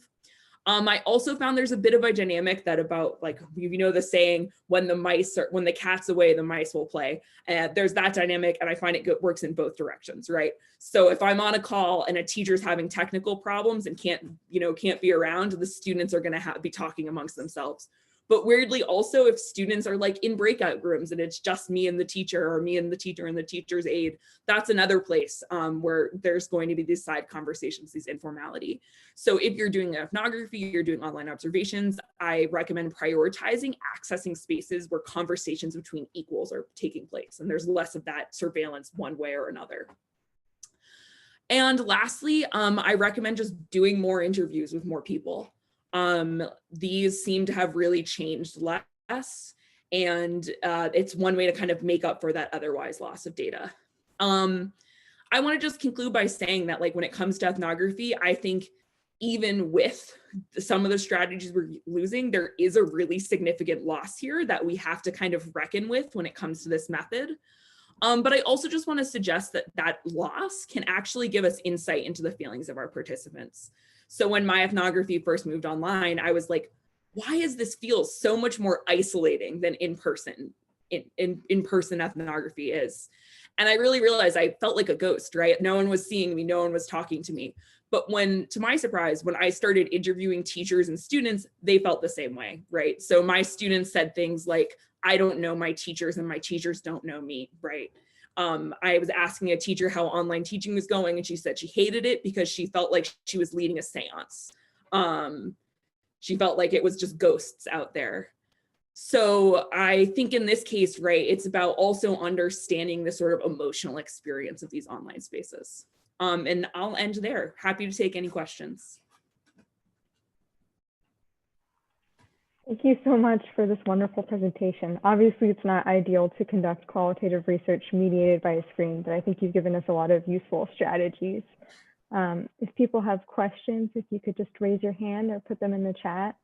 I also found there's a bit of a dynamic that about, like, the saying, when the cat's away, the mice will play. There's that dynamic, and I find it works in both directions, right? So if I'm on a call and a teacher's having technical problems and can't be around, the students are going to be talking amongst themselves. But weirdly, also, if students are like in breakout rooms and it's just me and the teacher, or me and the teacher and the teacher's aide, that's another place where there's going to be these side conversations, these informality. So if you're doing ethnography, you're doing online observations, I recommend prioritizing accessing spaces where conversations between equals are taking place. And there's less of that surveillance one way or another. And lastly, I recommend just doing more interviews with more people. These seem to have really changed less, and it's one way to kind of make up for that otherwise loss of data. I want to just conclude by saying that, like, when it comes to ethnography, I think even with some of the strategies we're losing, there is a really significant loss here that we have to kind of reckon with when it comes to this method. But I also just want to suggest that that loss can actually give us insight into the feelings of our participants. So when my ethnography first moved online, I was like, why does this feel so much more isolating than in-person ethnography is? And I really realized I felt like a ghost, right? No one was seeing me, no one was talking to me. But to my surprise, when I started interviewing teachers and students, they felt the same way, right? So my students said things like, I don't know my teachers and my teachers don't know me, right? I was asking a teacher how online teaching was going, and she said she hated it because she felt like she was leading a seance. She felt like it was just ghosts out there. So I think in this case, right, it's about also understanding the sort of emotional experience of these online spaces. And I'll end there. Happy to take any questions. Thank you so much for this wonderful presentation. Obviously, it's not ideal to conduct qualitative research mediated by a screen, but I think you've given us a lot of useful strategies. If people have questions, if you could just raise your hand or put them in the chat.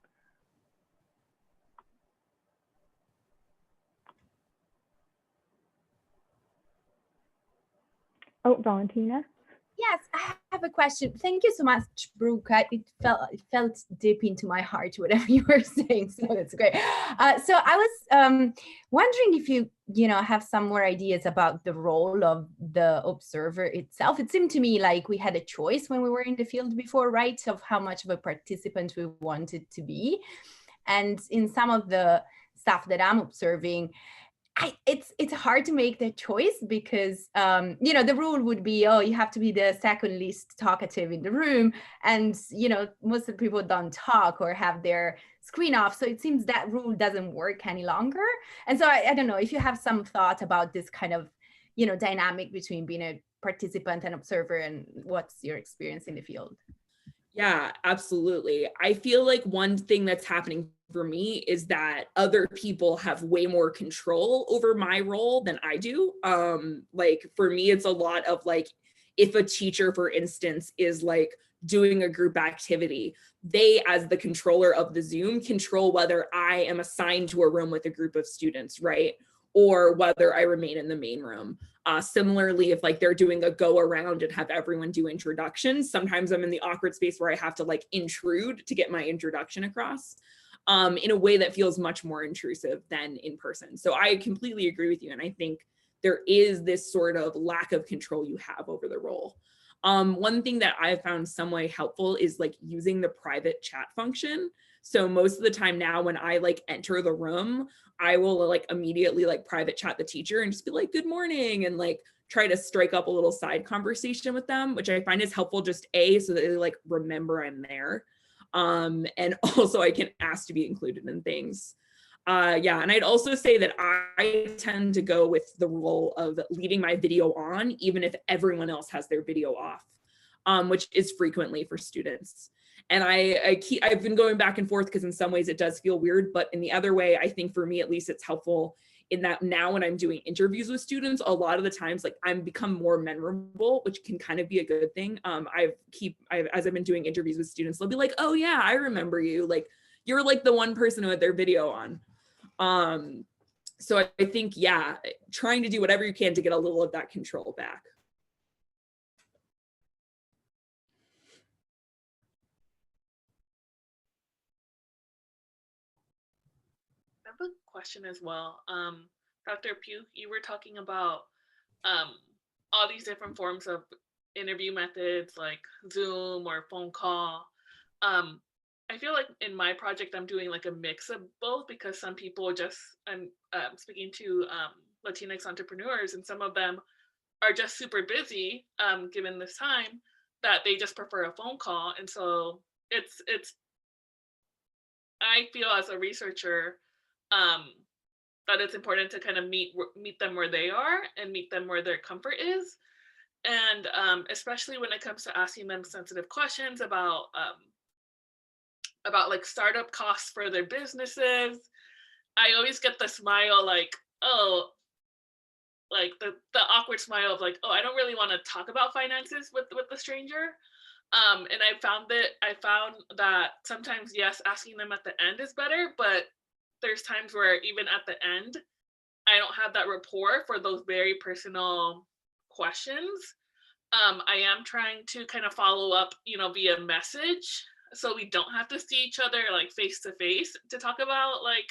Oh, Valentina. Yes, I have a question. Thank you so much, Brooke. It felt deep into my heart, whatever you were saying. So that's great. So I was wondering if you have some more ideas about the role of the observer itself. It seemed to me like we had a choice when we were in the field before, right, of how much of a participant we wanted to be. And in some of the stuff that I'm observing, it's hard to make the choice because you know, the rule would be, oh, you have to be the second least talkative in the room, and you know, most of the people don't talk or have their screen off, so it seems that rule doesn't work any longer. And so I don't know if you have some thought about this kind of, you know, dynamic between being a participant and observer, and what's your experience in the field? Yeah, absolutely. I feel like one thing that's happening for me is that other people have way more control over my role than I do. Like for me, it's a lot of like, if a teacher, for instance, is like doing a group activity, they, as the controller of the Zoom, control whether I am assigned to a room with a group of students, right? Or whether I remain in the main room. Similarly, if like they're doing a go around and have everyone do introductions, sometimes I'm in the awkward space where I have to like intrude to get my introduction across in a way that feels much more intrusive than in person. So I completely agree with you. And I think there is this sort of lack of control you have over the role. One thing that I've found some way helpful is like using the private chat function. So most of the time now when I like enter the room, I will like immediately like private chat the teacher and just be like, good morning, and like try to strike up a little side conversation with them, which I find is helpful, just so that they like remember I'm there. And also I can ask to be included in things. Yeah, and I'd also say that I tend to go with the role of leaving my video on, even if everyone else has their video off, which is frequently for students. And I've been going back and forth because in some ways it does feel weird, but in the other way, I think for me at least it's helpful in that now when I'm doing interviews with students, a lot of the times like I'm become more memorable, which can kind of be a good thing. As I've been doing interviews with students, they'll be like, oh yeah, I remember you. Like you're like the one person who had their video on. So I think, yeah, trying to do whatever you can to get a little of that control back. I have a question as well. Dr. Pugh, you were talking about all these different forms of interview methods like Zoom or phone call. I feel like in my project, I'm doing like a mix of both because some people I'm speaking to Latinx entrepreneurs, and some of them are just super busy given this time that they just prefer a phone call. And so it's I feel as a researcher that it's important to kind of meet them where they are and meet them where their comfort is. And especially when it comes to asking them sensitive questions about like startup costs for their businesses, I always get the smile like, oh, like the awkward smile of like, oh, I don't really want to talk about finances with the stranger. And I found that sometimes, yes, asking them at the end is better, but there's times where even at the end, I don't have that rapport for those very personal questions. I am trying to kind of follow up, via message, so we don't have to see each other like face to face to talk about like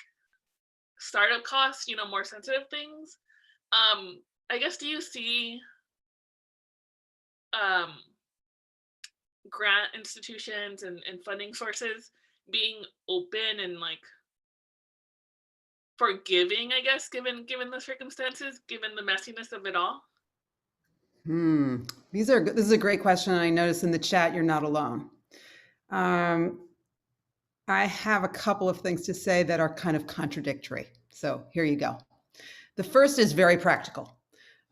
startup costs, more sensitive things. I guess, do you see grant institutions and funding sources being open and like forgiving, I guess, given the circumstances, given the messiness of it all? This is a great question. And I notice in the chat, you're not alone. I have a couple of things to say that are kind of contradictory. So here you go. The first is very practical.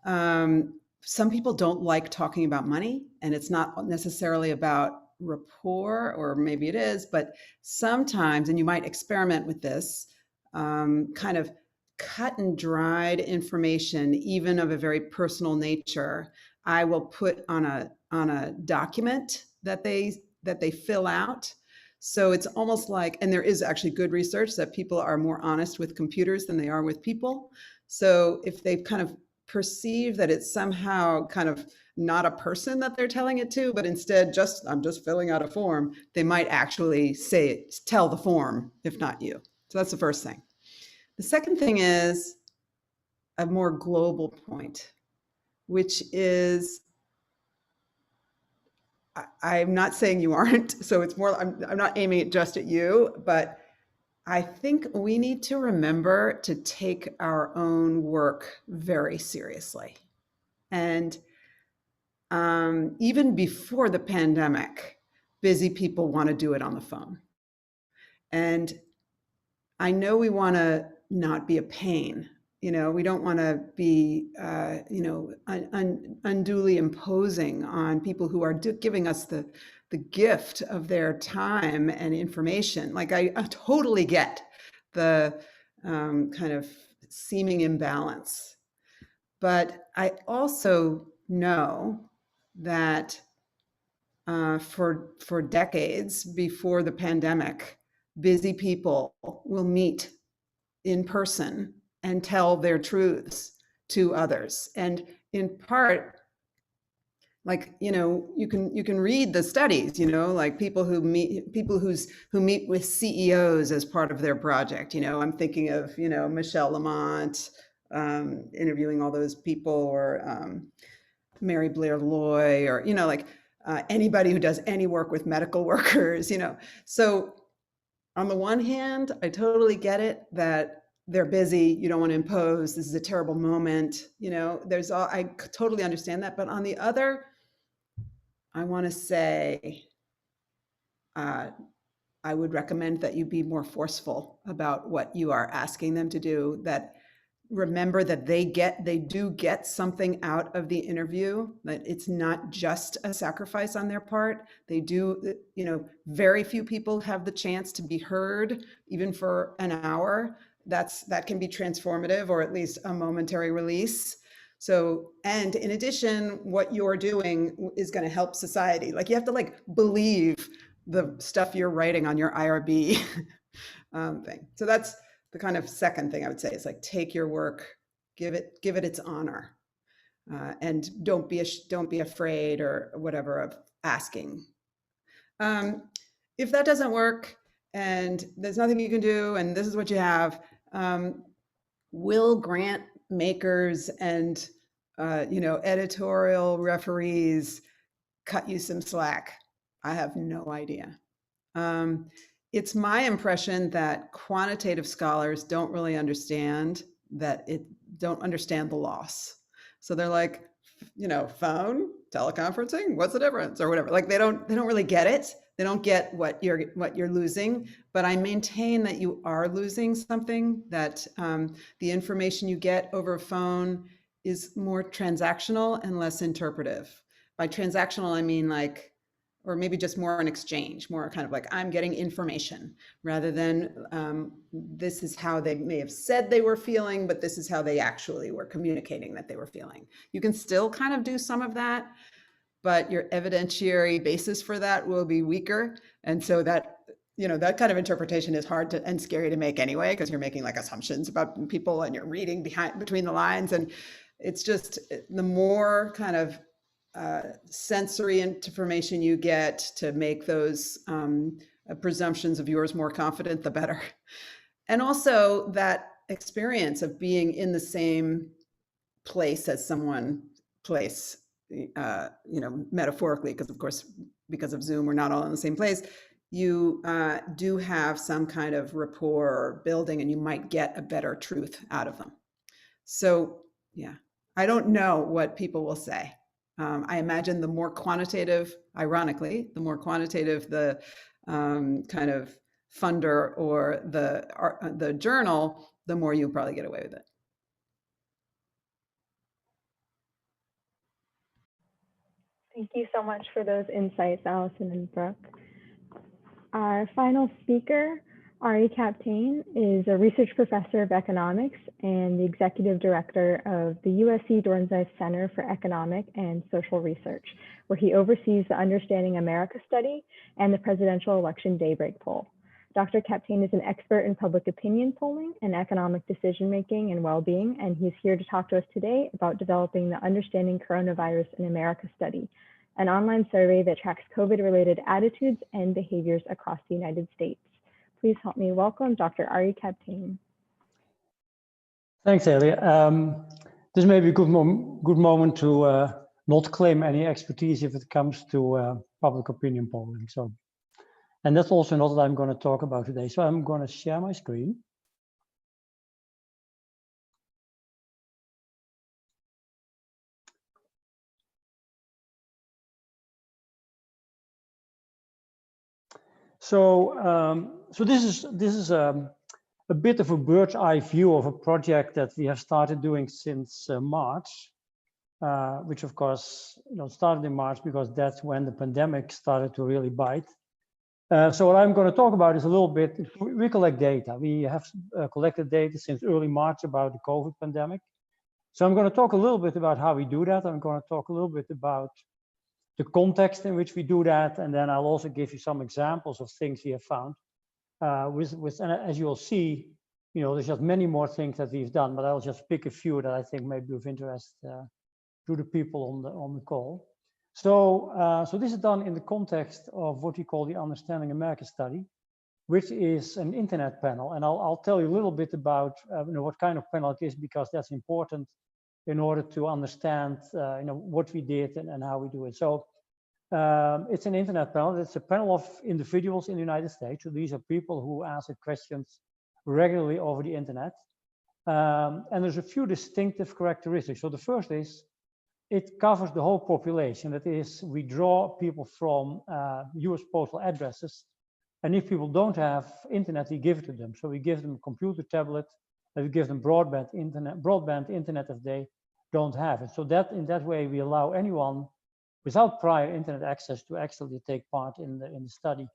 Some people don't like talking about money, and it's not necessarily about rapport, or maybe it is, but sometimes, and you might experiment with this, kind of cut and dried information, even of a very personal nature, I will put on a document that they fill out. So it's almost like, and there is actually good research that people are more honest with computers than they are with people. So if they kind of perceive that it's somehow kind of not a person that they're telling it to, but instead I'm just filling out a form, they might actually tell the form, if not you. So that's the first thing. The second thing is a more global point, which is, I'm not saying you aren't, so it's more, I'm not aiming it just at you, but I think we need to remember to take our own work very seriously. And even before the pandemic, busy people want to do it on the phone. And I know we want to not be a pain. We don't want to be, unduly imposing on people who are giving us the gift of their time and information. Like I totally get the kind of seeming imbalance, but I also know that for decades before the pandemic, busy people will meet in person and tell their truths to others. And in part, like, you can read the studies, like people who meet with CEOs as part of their project. I'm thinking of, Michelle Lamont interviewing all those people, or Mary Blair Loy, or, anybody who does any work with medical workers, So on the one hand, I totally get it that they're busy. You don't want to impose. This is a terrible moment. I totally understand that. But on the other, I want to say, I would recommend that you be more forceful about what you are asking them to do, that remember that they do get something out of the interview, that it's not just a sacrifice on their part. They do, very few people have the chance to be heard, even for an hour. That can be transformative, or at least a momentary release. So, and in addition, what you're doing is going to help society. Like, you have to believe the stuff you're writing on your IRB thing. So that's the kind of second thing I would say, is take your work, give it its honor, and don't be afraid or whatever of asking. If that doesn't work and there's nothing you can do, and this is what you have, will grant makers and editorial referees cut you some slack? I have no idea. It's my impression that quantitative scholars don't really understand the loss. So they're like, phone, teleconferencing, what's the difference, or whatever. Like they don't really get it. They don't get what you're losing. But I maintain that you are losing something, that the information you get over a phone is more transactional and less interpretive. By transactional, I mean or maybe just more an exchange, more kind of like, I'm getting information, rather than this is how they may have said they were feeling, but this is how they actually were communicating that they were feeling. You can still kind of do some of that, but your evidentiary basis for that will be weaker. And so that, that kind of interpretation is hard and scary to make anyway, because you're making assumptions about people and you're reading between the lines. And it's just, the more kind of sensory information you get to make those presumptions of yours more confident, the better. And also that experience of being in the same place as someone, metaphorically, because of course, because of Zoom, we're not all in the same place. You do have some kind of rapport or building, and you might get a better truth out of them. So yeah, I don't know what people will say. I imagine the more quantitative, ironically, the more quantitative the kind of funder or the journal, the more you'll probably get away with it. Thank you so much for those insights, Allison and Brooke. Our final speaker, Ari Kaptein, is a research professor of economics and the executive director of the USC Dornsife Center for Economic and Social Research, where he oversees the Understanding America study and the presidential election daybreak poll. Dr. Kaptein is an expert in public opinion polling and economic decision-making and well-being, and he's here to talk to us today about developing the Understanding Coronavirus in America study, an online survey that tracks COVID-related attitudes and behaviors across the United States. Please help me welcome Dr. Ari Kaptein. Thanks, Elia. This may be a good moment to not claim any expertise if it comes to public opinion polling. So, And that's also not what I'm going to talk about today. So I'm going to share my screen. So this is a bit of a bird's eye view of a project that we have started doing since March, which of course started in March because that's when the pandemic started to really bite. So what I'm going to talk about is a little bit, we collect data. We have collected data since early March about the COVID pandemic. So I'm going to talk a little bit about how we do that. I'm going to talk a little bit about the context in which we do that, and then I'll also give you some examples of things we have found. And as you'll see, there's just many more things that we've done, but I'll just pick a few that I think may be of interest to the people on the call. So this is done in the context of what we call the Understanding America study, which is an internet panel, and I'll tell you a little bit about what kind of panel it is, because that's important in order to understand what we did and how we do it. So it's an internet panel. It's a panel of individuals in the United States. So these are people who answer questions regularly over the internet. And there's a few distinctive characteristics. So the first is it covers the whole population. That is, we draw people from US postal addresses. And if people don't have internet, we give it to them. So we give them a computer, tablet, and we give them broadband internet if they don't have it. So that in that way, we allow anyone without prior internet access to actually take part in the study.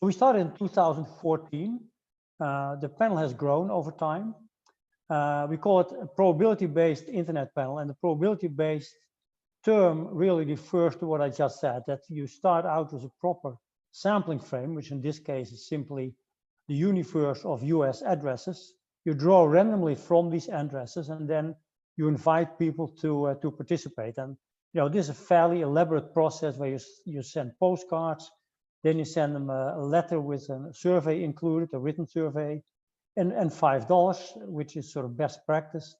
We started in 2014. The panel has grown over time. We call it a probability-based internet panel, and the probability-based term really refers to what I just said, that you start out with a proper sampling frame, which in this case is simply the universe of US addresses. You draw randomly from these addresses, and then you invite people to participate. And this is a fairly elaborate process where you send postcards, then you send them a letter with a survey included, a written survey, and $5, which is sort of best practice.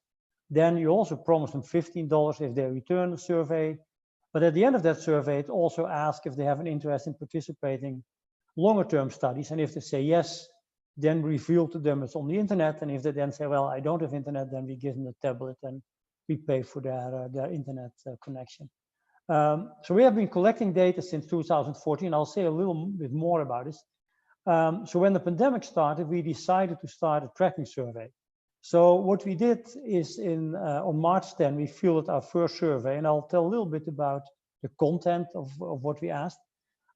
Then you also promise them $15 if they return the survey. But at the end of that survey, it also asks if they have an interest in participating longer term studies. And if they say yes, then reveal to them it's on the internet. And if they then say, well, I don't have internet, then we give them the tablet and we pay for their internet connection. So we have been collecting data since 2014. I'll say a little bit more about this. So when the pandemic started, we decided to start a tracking survey. So what we did is on March 10, we fielded our first survey, and I'll tell a little bit about the content of what we asked.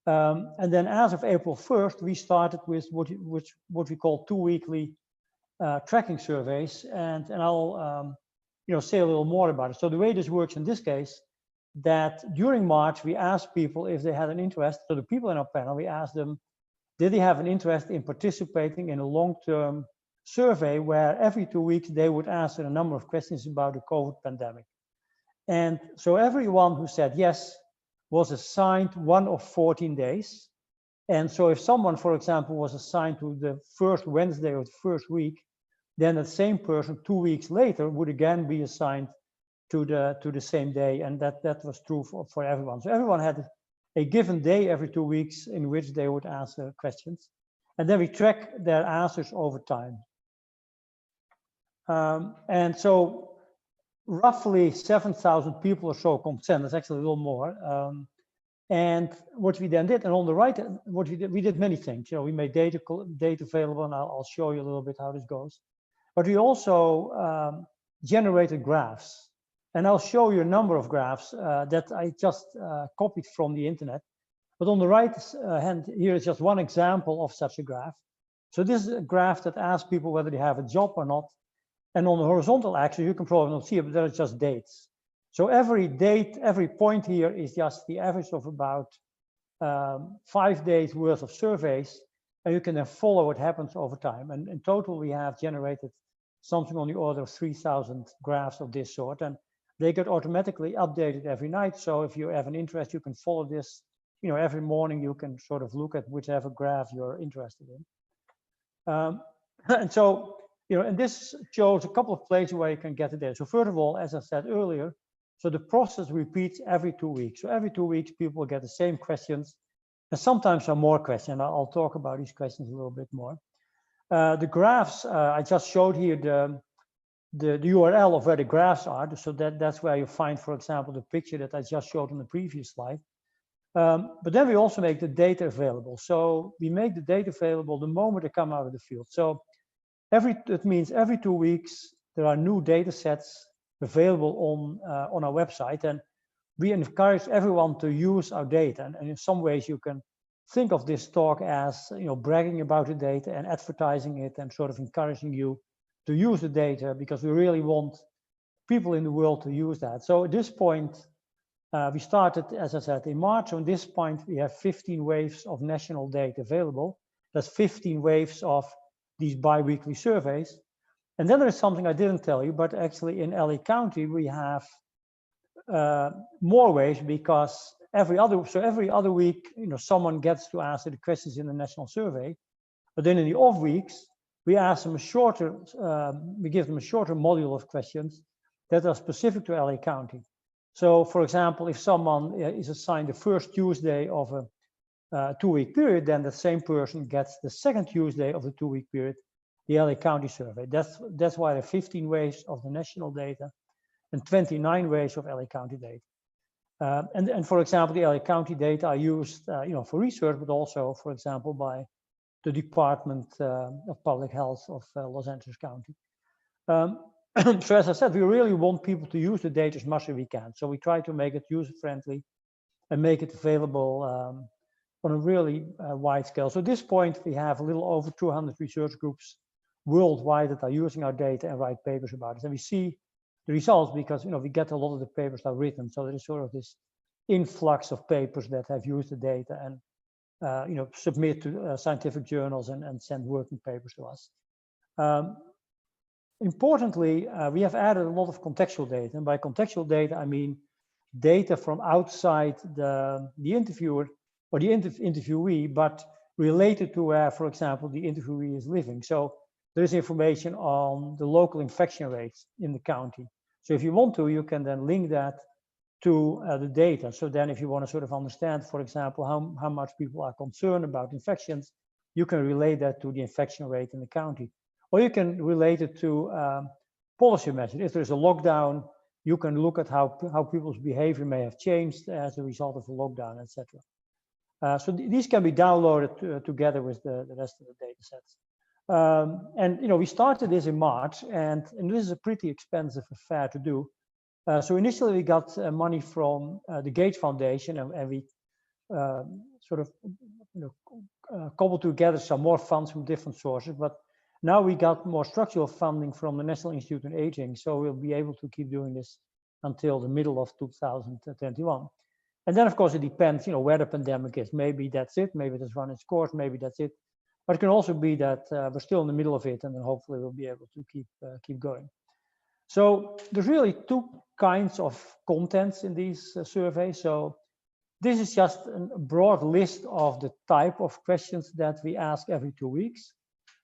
And then as of April 1st, we started with what we call 2 weekly tracking surveys, and I'll say a little more about it. So the way this works in this case, that during March, we asked people if they had an interest. So the people in our panel, we asked them, did they have an interest in participating in a long-term survey where every 2 weeks they would answer a number of questions about the COVID pandemic. And so everyone who said yes was assigned one of 14 days. And so if someone, for example, was assigned to the first Wednesday of the first week, then the same person 2 weeks later would again be assigned to the same day. And that was true for everyone. So everyone had a given day every 2 weeks in which they would answer questions. And then we track their answers over time. And so roughly 7,000 people or so consent. That's actually a little more. And what we then did, and on the right, what we did many things. We made data available, and I'll show you a little bit how this goes. But we also generated graphs. And I'll show you a number of graphs that I just copied from the internet. But on the right hand, here is just one example of such a graph. So this is a graph that asks people whether they have a job or not. And on the horizontal axis, you can probably not see it, but there are just dates. So every date, every point here is just the average of about 5 days worth of surveys. And you can then follow what happens over time. And in total, we have generated something on the order of 3,000 graphs of this sort. And they get automatically updated every night. So if you have an interest, you can follow this. Every morning you can sort of look at whichever graph you're interested in. And so, and this shows a couple of places where you can get it there. So first of all, as I said earlier, so the process repeats every 2 weeks. So every 2 weeks, people get the same questions. And sometimes there are more questions. I'll talk about these questions a little bit more. The graphs, I just showed here the URL of where the graphs are. So that's where you find, for example, the picture that I just showed on the previous slide. But then we also make the data available. So we make the data available the moment they come out of the field. So it means every 2 weeks, there are new data sets available on our website. And we encourage everyone to use our data. And in some ways, you can think of this talk as, bragging about the data and advertising it and sort of encouraging you to use the data, because we really want people in the world to use that. So at this point, we started, as I said, in March. On this point, we have 15 waves of national data available. That's 15 waves of these bi-weekly surveys. And then there is something I didn't tell you, but actually in LA County, we have more waves, because every other week, someone gets to answer the questions in the national survey. But then in the off weeks, we ask them we give them a shorter module of questions that are specific to LA County. So, for example, if someone is assigned the first Tuesday of a 2-week period, then the same person gets the second Tuesday of the 2-week period, the LA County survey. That's why there are 15 waves of the national data and 29 waves of LA County data. And for example, the LA County data are used, for research, but also, for example, by the Department of Public Health of Los Angeles County. So as I said, we really want people to use the data as much as we can. So we try to make it user-friendly and make it available on a really wide scale. So at this point, we have a little over 200 research groups worldwide that are using our data and write papers about it. And we see the results because, we get a lot of the papers are written. So there is sort of this influx of papers that have used the data and, submit to scientific journals and send working papers to us. Importantly, we have added a lot of contextual data. And by contextual data, I mean data from outside the interviewer or the interviewee, but related to where, for example, the interviewee is living. So there is information on the local infection rates in the county. So if you want to, you can then link that to the data. So then if you want to sort of understand, for example, how much people are concerned about infections, you can relate that to the infection rate in the county. Or you can relate it to policy measures. If there's a lockdown, you can look at how people's behavior may have changed as a result of the lockdown, etc. So these can be downloaded together with the rest of the data sets. And we started this in March, and this is a pretty expensive affair to do. So initially we got money from the Gates Foundation, and we sort of cobbled together some more funds from different sources. But now we got more structural funding from the National Institute on Aging, so we'll be able to keep doing this until the middle of 2021. And then, of course, it depends, where the pandemic is. Maybe that's it. Maybe it has run its course. Maybe that's it. But it can also be that we're still in the middle of it, and then hopefully we'll be able to keep going. So there's really two kinds of contents in these surveys. So this is just a broad list of the type of questions that we ask every 2 weeks.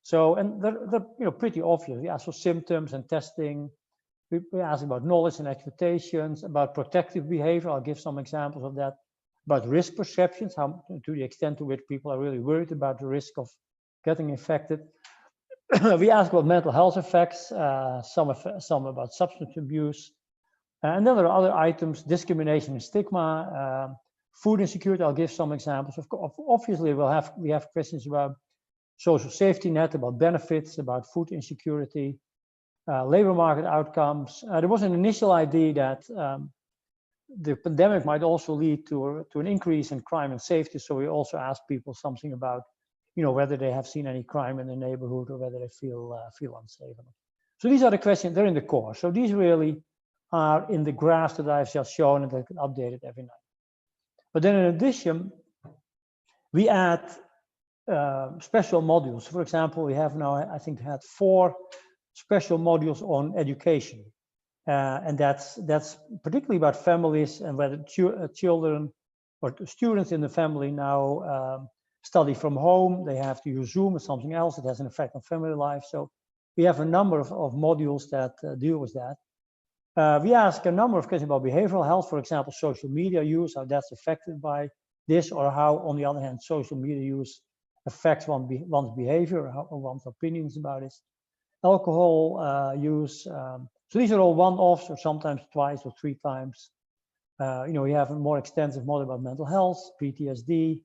So, and they're pretty obvious. We ask for symptoms and testing. We ask about knowledge and expectations, about protective behavior. I'll give some examples of that. About risk perceptions, to the extent to which people are really worried about the risk of getting infected. We ask about mental health effects, some about substance abuse. And then there are other items, discrimination and stigma, food insecurity. I'll give some examples. Obviously, we have questions about social safety net, about benefits, about food insecurity, labor market outcomes. There was an initial idea that the pandemic might also lead to an increase in crime and safety. So we also asked people something about, whether they have seen any crime in the neighborhood or whether they feel unsafe. So these are the questions. They're in the core. So these really are in the graphs that I've just shown, and they can update it every night. But then in addition, we add special modules. For example, we have now, I think, had 4 special modules on education. And that's particularly about families and whether children or students in the family now study from home. They have to use Zoom or something else. It has an effect on family life. So we have a number of modules that deal with that. We ask a number of questions about behavioral health, for example, social media use, how that's affected by this, or how, on the other hand, social media use affects one's behavior or one's opinions about it. Alcohol use. So these are all one-offs, or sometimes twice or three times. We have a more extensive model about mental health, PTSD,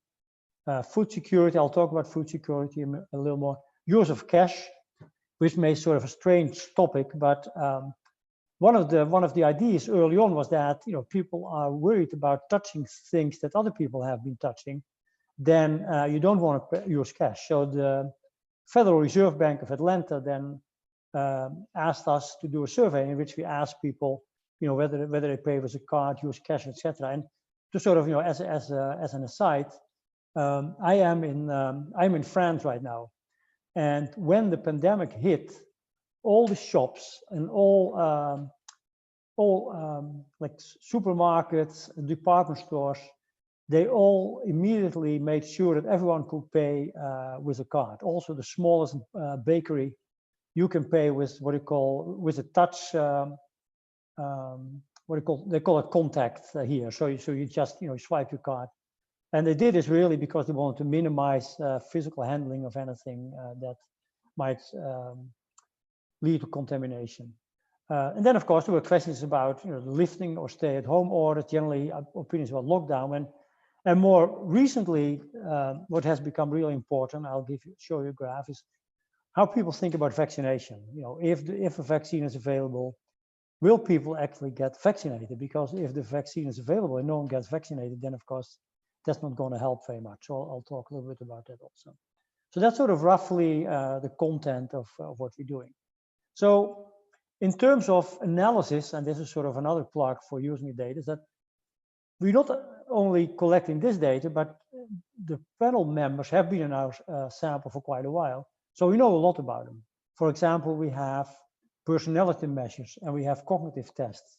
food security. I'll talk about food security a little more. Use of cash, which may sort of a strange topic, but one of the ideas early on was that people are worried about touching things that other people have been touching. Then you don't want to use cash. So the Federal Reserve Bank of Atlanta then asked us to do a survey in which we asked people, whether they pay with a card, use cash, etc. And to sort of, as an aside, I'm in France right now, and when the pandemic hit, all the shops and all like supermarkets, department stores, they all immediately made sure that everyone could pay with a card. Also, the smallest bakery, you can pay with what you call with a touch. They call it contact here. So you just swipe your card, and they did this really because they wanted to minimize physical handling of anything that might lead to contamination. And then, of course, there were questions about the lifting or stay-at-home orders, generally opinions about lockdown, and more recently, what has become really important, I'll show you a graph, is how people think about vaccination. If a vaccine is available, will people actually get vaccinated? Because if the vaccine is available and no one gets vaccinated, then of course that's not going to help very much. So I'll talk a little bit about that also. So that's sort of roughly the content of what we're doing. So in terms of analysis, and this is sort of another plug for UseMe data, is that we're not only collecting this data, but the panel members have been in our sample for quite a while. So we know a lot about them. For example, we have personality measures, and we have cognitive tests.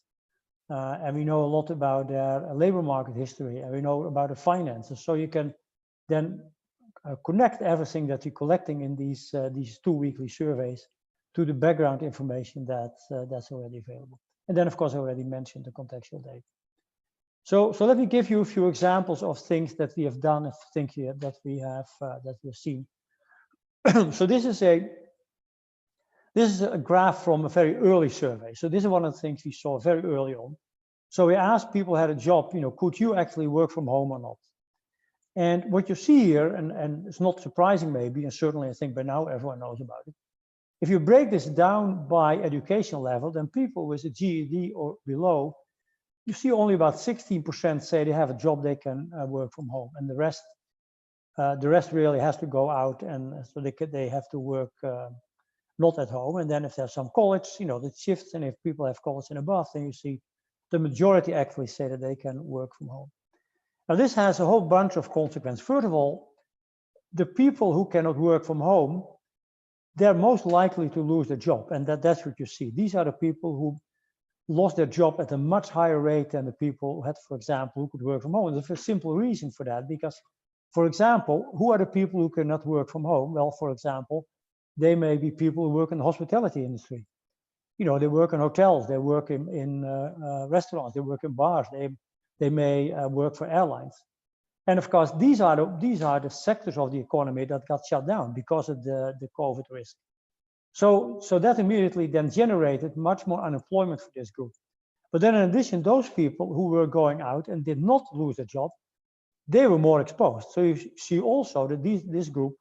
And we know a lot about their labor market history, and we know about the finances. So you can then connect everything that you're collecting in these 2 weekly surveys to the background information that's already available. And then, of course, I already mentioned the contextual data. So let me give you a few examples of things that we have done, that we have seen. So this is a graph from a very early survey. So this is one of the things we saw very early on. So we asked people who had a job, could you actually work from home or not? And what you see here, and it's not surprising maybe, and certainly I think by now everyone knows about it. If you break this down by education level, then people with a GED or below, you see only about 16% say they have a job they can work from home, and the rest really has to go out, and so they have to work not at home. And then if there's some college, that shifts, and if people have college and above, then you see the majority actually say that they can work from home. Now this has a whole bunch of consequences. First of all, the people who cannot work from home, they're most likely to lose their job, and that's what you see. These are the people who lost their job at a much higher rate than the people who had, for example, who could work from home. And there's a simple reason for that, because, for example, who are the people who cannot work from home? Well, for example, they may be people who work in the hospitality industry. They work in hotels, they work in restaurants, they work in bars, they may work for airlines. And of course, these are the sectors of the economy that got shut down because of the COVID risk. So that immediately then generated much more unemployment for this group. But then in addition, those people who were going out and did not lose their job, they were more exposed. So you see also that this group,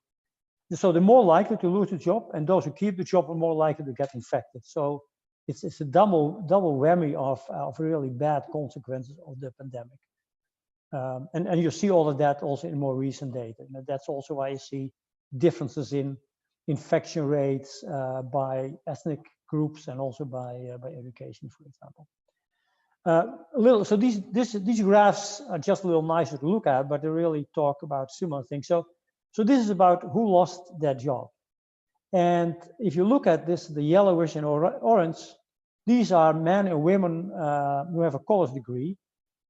so they're more likely to lose the job, and those who keep the job are more likely to get infected. So it's a double whammy of really bad consequences of the pandemic. And you see all of that also in more recent data. And that's also why you see differences in infection rates by ethnic groups and also by education, for example. So these graphs are just a little nicer to look at, but they really talk about similar things. So this is about who lost their job. And if you look at this, the yellowish and orange, these are men and women who have a college degree.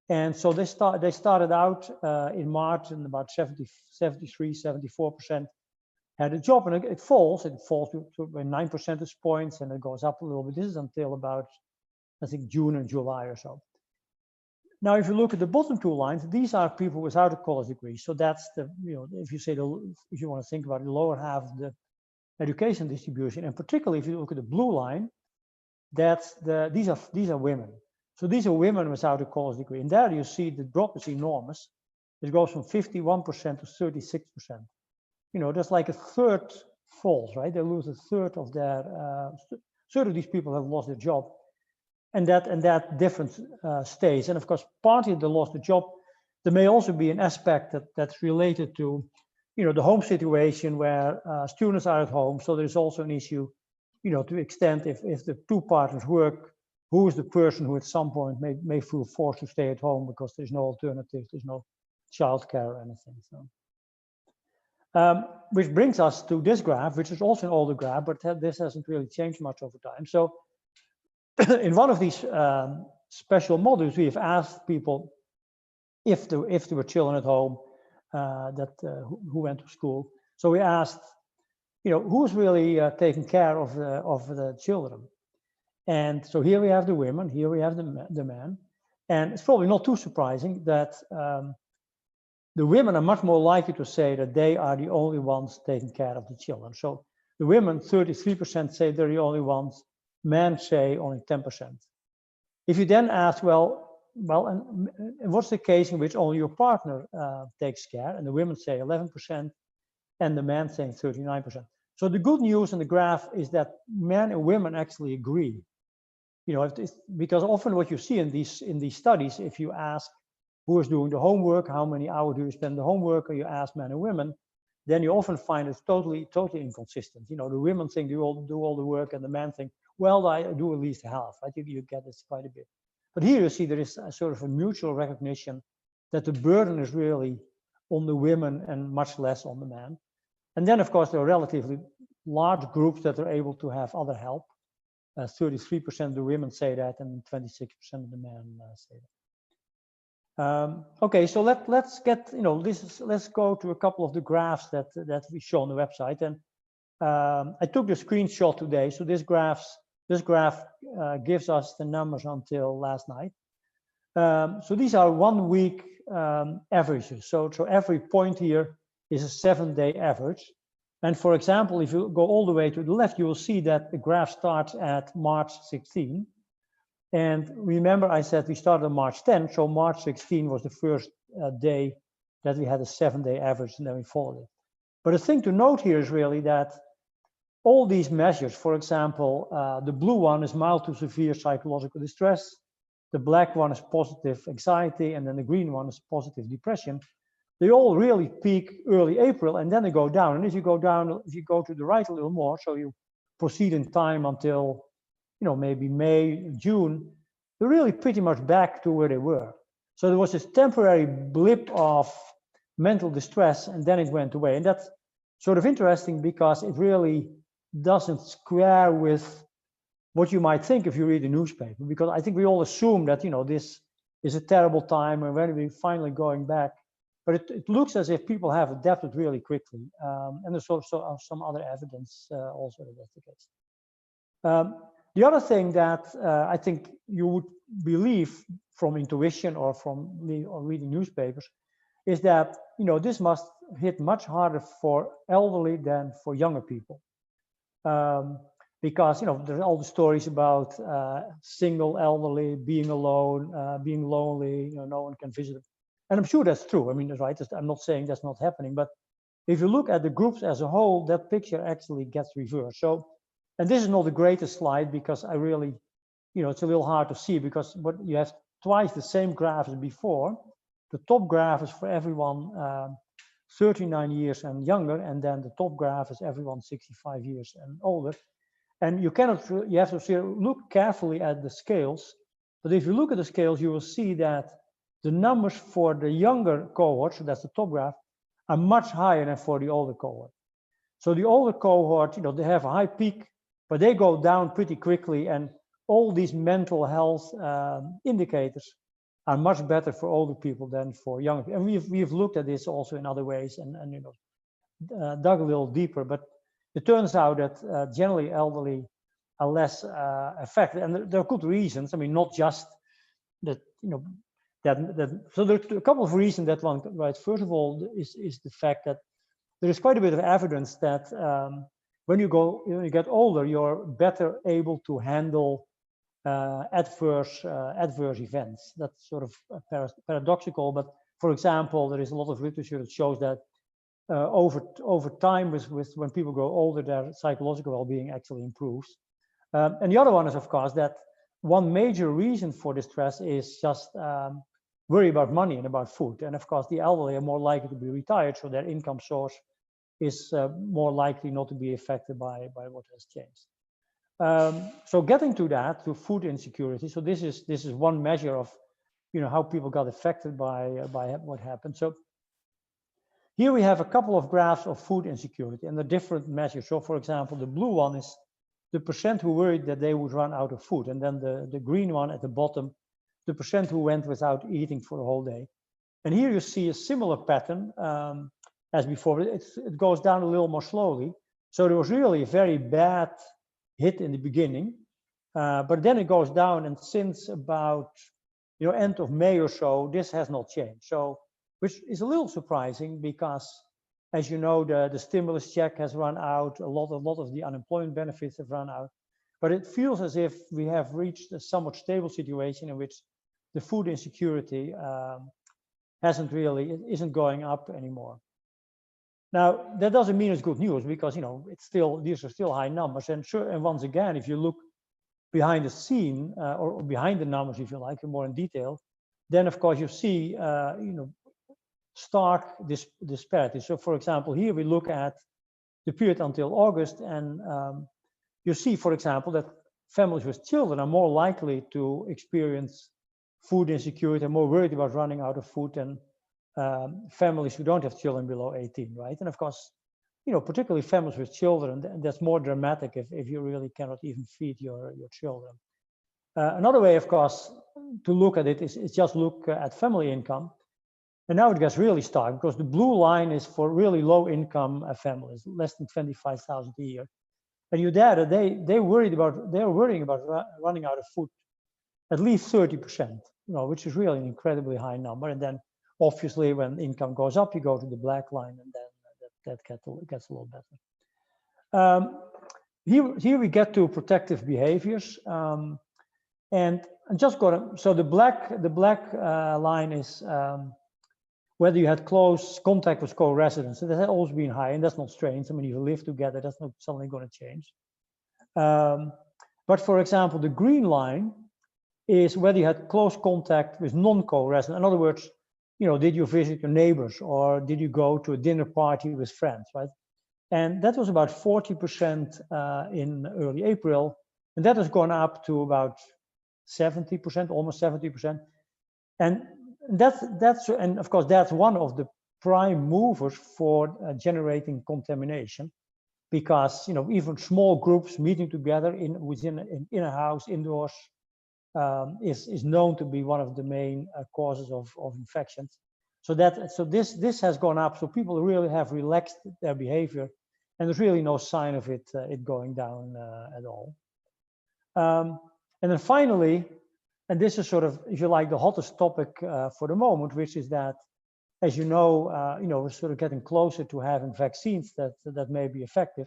And so they started out in March, and about 74% had a job, and it falls to 9 percentage points, and it goes up a little bit. This is until about, I think, June and July or so. Now, if you look at the bottom two lines, these are people without a college degree. So that's the, if you say, if you want to think about it, the lower half of the education distribution, and particularly if you look at the blue line, that's these are women. So these are women without a college degree. And there you see the drop is enormous. It goes from 51% to 36%. That's like a third falls, right? They lose a third of their, third of these people have lost their job. And that difference stays. And of course, partly they lost the job. There may also be an aspect that's related to, the home situation where students are at home. So there's also an issue, to the extent if the two partners work, who is the person who at some point may feel forced to stay at home because there's no alternative, there's no childcare or anything. So, which brings us to this graph, which is also an older graph, but this hasn't really changed much over time. So in one of these special modules, we have asked people if there were children at home who went to school. So we asked, who's really taking care of the children? And so here we have the women, here we have the men. And it's probably not too surprising that the women are much more likely to say that they are the only ones taking care of the children. So the women, 33% say they're the only ones. Men say only 10%. If you then ask, well, and what's the case in which only your partner takes care? And the women say 11%, and the men saying 39%. So the good news in the graph is that men and women actually agree. Because often what you see in these studies, if you ask who is doing the homework, how many hours do you spend the homework, or you ask men and women, then you often find it's totally inconsistent. The women think they all do all the work, and the men think, well, I do at least half. I think you get this quite a bit. But here you see there is a sort of a mutual recognition that the burden is really on the women and much less on the men. And then, of course, there are relatively large groups that are able to have other help. 33% of the women say that, and 26% of the men say that. Okay, so let's get, let's go to a couple of the graphs that we show on the website. And I took the screenshot today. So this graph gives us the numbers until last night. So these are 1 week averages. So every point here is a 7-day average. And for example, if you go all the way to the left, you will see that the graph starts at March 16. And remember, I said we started on March 10. So March 16 was the first day that we had a 7-day average, and then we followed it. But the thing to note here is really that all these measures, for example, the blue one is mild to severe psychological distress. The black one is positive anxiety, and then the green one is positive depression. They all really peak early April, and then they go down. And if you go to the right a little more, so you proceed in time until, maybe May, June, they're really pretty much back to where they were. So there was this temporary blip of mental distress, and then it went away. And that's sort of interesting because it really doesn't square with what you might think if you read the newspaper, because I think we all assume that, this is a terrible time and when we're finally going back. But it looks as if people have adapted really quickly. And there's also some other evidence also that that's the case. The other thing that I think you would believe from intuition or from reading newspapers is that, this must hit much harder for elderly than for younger people. Because, there's all the stories about single elderly, being alone, being lonely, no one can visit them. And I'm sure that's true. I mean, right, I'm not saying that's not happening, but if you look at the groups as a whole, that picture actually gets reversed. So, and this is not the greatest slide because I really, it's a little hard to see because what you have twice the same graph as before. The top graph is for everyone 39 years and younger, and then the top graph is everyone 65 years and older. And you have to look carefully at the scales. But if you look at the scales, you will see that the numbers for the younger cohort, so that's the top graph, are much higher than for the older cohort. So the older cohort, they have a high peak, but they go down pretty quickly, and all these mental health indicators are much better for older people than for younger people. And we've looked at this also in other ways and dug a little deeper, but it turns out that generally elderly are less affected, and there are good reasons. I mean, not just that, So there's a couple of reasons that one, right? First of all, is the fact that there is quite a bit of evidence that when you get older, you're better able to handle adverse events. That's sort of paradoxical, but for example, there is a lot of literature that shows that over time, with when people grow older, their psychological well-being actually improves. And the other one is, of course, that one major reason for distress is just worry about money and about food. And of course, the elderly are more likely to be retired, so their income source is more likely not to be affected by what has changed. So getting to that, to food insecurity. So this is one measure of, how people got affected by what happened. So here we have a couple of graphs of food insecurity and the different measures. So for example, the blue one is the percent who worried that they would run out of food. And then the green one at the bottom, the percent who went without eating for the whole day. And here you see a similar pattern as before. It goes down a little more slowly. So there was really a very bad hit in the beginning, but then it goes down, and since about end of May or so, this has not changed. So, which is a little surprising because, as you know, the stimulus check has run out. A lot of the unemployment benefits have run out, but it feels as if we have reached a somewhat stable situation in which the food insecurity isn't going up anymore. Now, that doesn't mean it's good news because, these are still high numbers. And sure, and once again, if you look behind the scene or behind the numbers, if you like, more in detail, then of course you see, stark disparity. So for example, here we look at the period until August, and you see, for example, that families with children are more likely to experience food insecurity and more worried about running out of food than families who don't have children below 18, right? And of course, particularly families with children, that's more dramatic if you really cannot even feed your children. Another way, of course, to look at it is just look at family income. And now it gets really stark because the blue line is for really low income families, less than 25,000 a year. And you data, they're worrying about running out of food at least 30%, which is really an incredibly high number. And then obviously when income goes up, you go to the black line, and then that gets a little better. Here we get to protective behaviors. And I'm just gonna, so the black line is whether you had close contact with co-residents. So that has always been high, and that's not strange. I mean, if you live together, that's not suddenly going to change. But for example, the green line is whether you had close contact with non-co-residents. In other words, did you visit your neighbors or did you go to a dinner party with friends, right? And that was about 40% in early April, and that has gone up to about 70%, almost 70%. And and of course that's one of the prime movers for generating contamination, because even small groups meeting together in a house indoors is known to be one of the main causes of infections. So this has gone up. So people really have relaxed their behavior, and there's really no sign of it going down at all. And then finally, and this is sort of, if you like, the hottest topic for the moment, which is that, as you know, we're sort of getting closer to having vaccines that may be effective.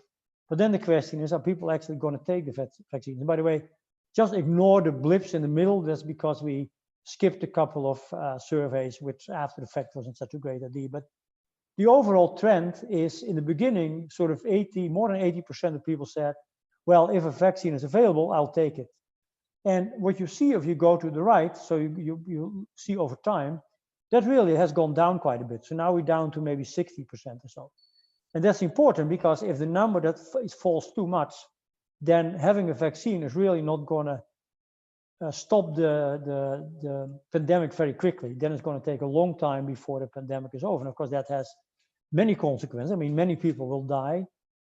But then the question is, are people actually going to take the vaccines? And by the way, just ignore the blips in the middle. That's because we skipped a couple of surveys, which after the fact wasn't such a great idea. But the overall trend is, in the beginning, sort of more than 80% of people said, well, if a vaccine is available, I'll take it. And what you see if you go to the right, so you see over time, that really has gone down quite a bit. So now we're down to maybe 60% or so. And that's important because if the number that falls too much, then having a vaccine is really not going to stop the pandemic very quickly. Then it's going to take a long time before the pandemic is over. And of course, that has many consequences. I mean, many people will die,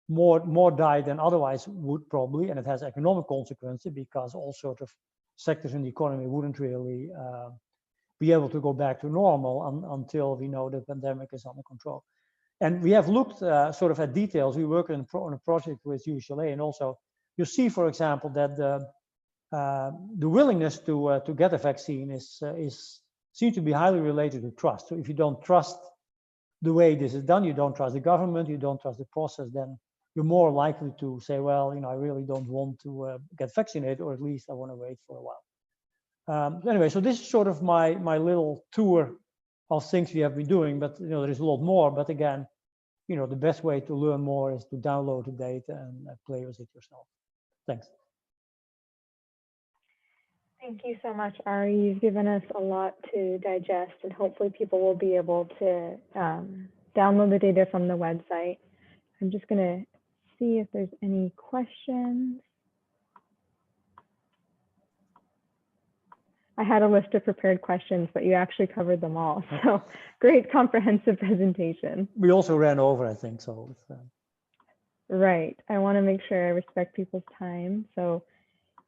more die than otherwise would probably, and it has economic consequences because all sorts of sectors in the economy wouldn't really be able to go back to normal until we know the pandemic is under control. And we have looked sort of at details. We work on a project with UCLA, and also you see, for example, that the willingness to get a vaccine is seem to be highly related to trust. So if you don't trust the way this is done, you don't trust the government, you don't trust the process, then you're more likely to say, well, I really don't want to get vaccinated, or at least I want to wait for a while. Anyway, so this is sort of my little tour of things we have been doing, but there is a lot more. But again, the best way to learn more is to download the data and play with it yourself. Thanks. Thank you so much, Ari. You've given us a lot to digest, and hopefully people will be able to download the data from the website. I'm just going to see if there's any questions. I had a list of prepared questions, but you actually covered them all. So great comprehensive presentation. We also ran over, I think, so. Right. I want to make sure I respect people's time. So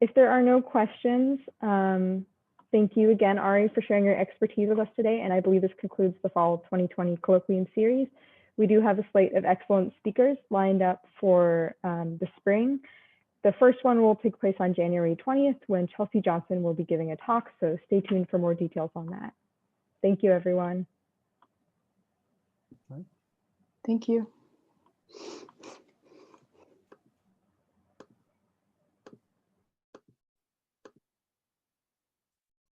if there are no questions, thank you again, Ari, for sharing your expertise with us today. And I believe this concludes the Fall 2020 Colloquium series. We do have a slate of excellent speakers lined up for the spring. The first one will take place on January 20th when Chelsea Johnson will be giving a talk. So stay tuned for more details on that. Thank you, everyone. Thank you.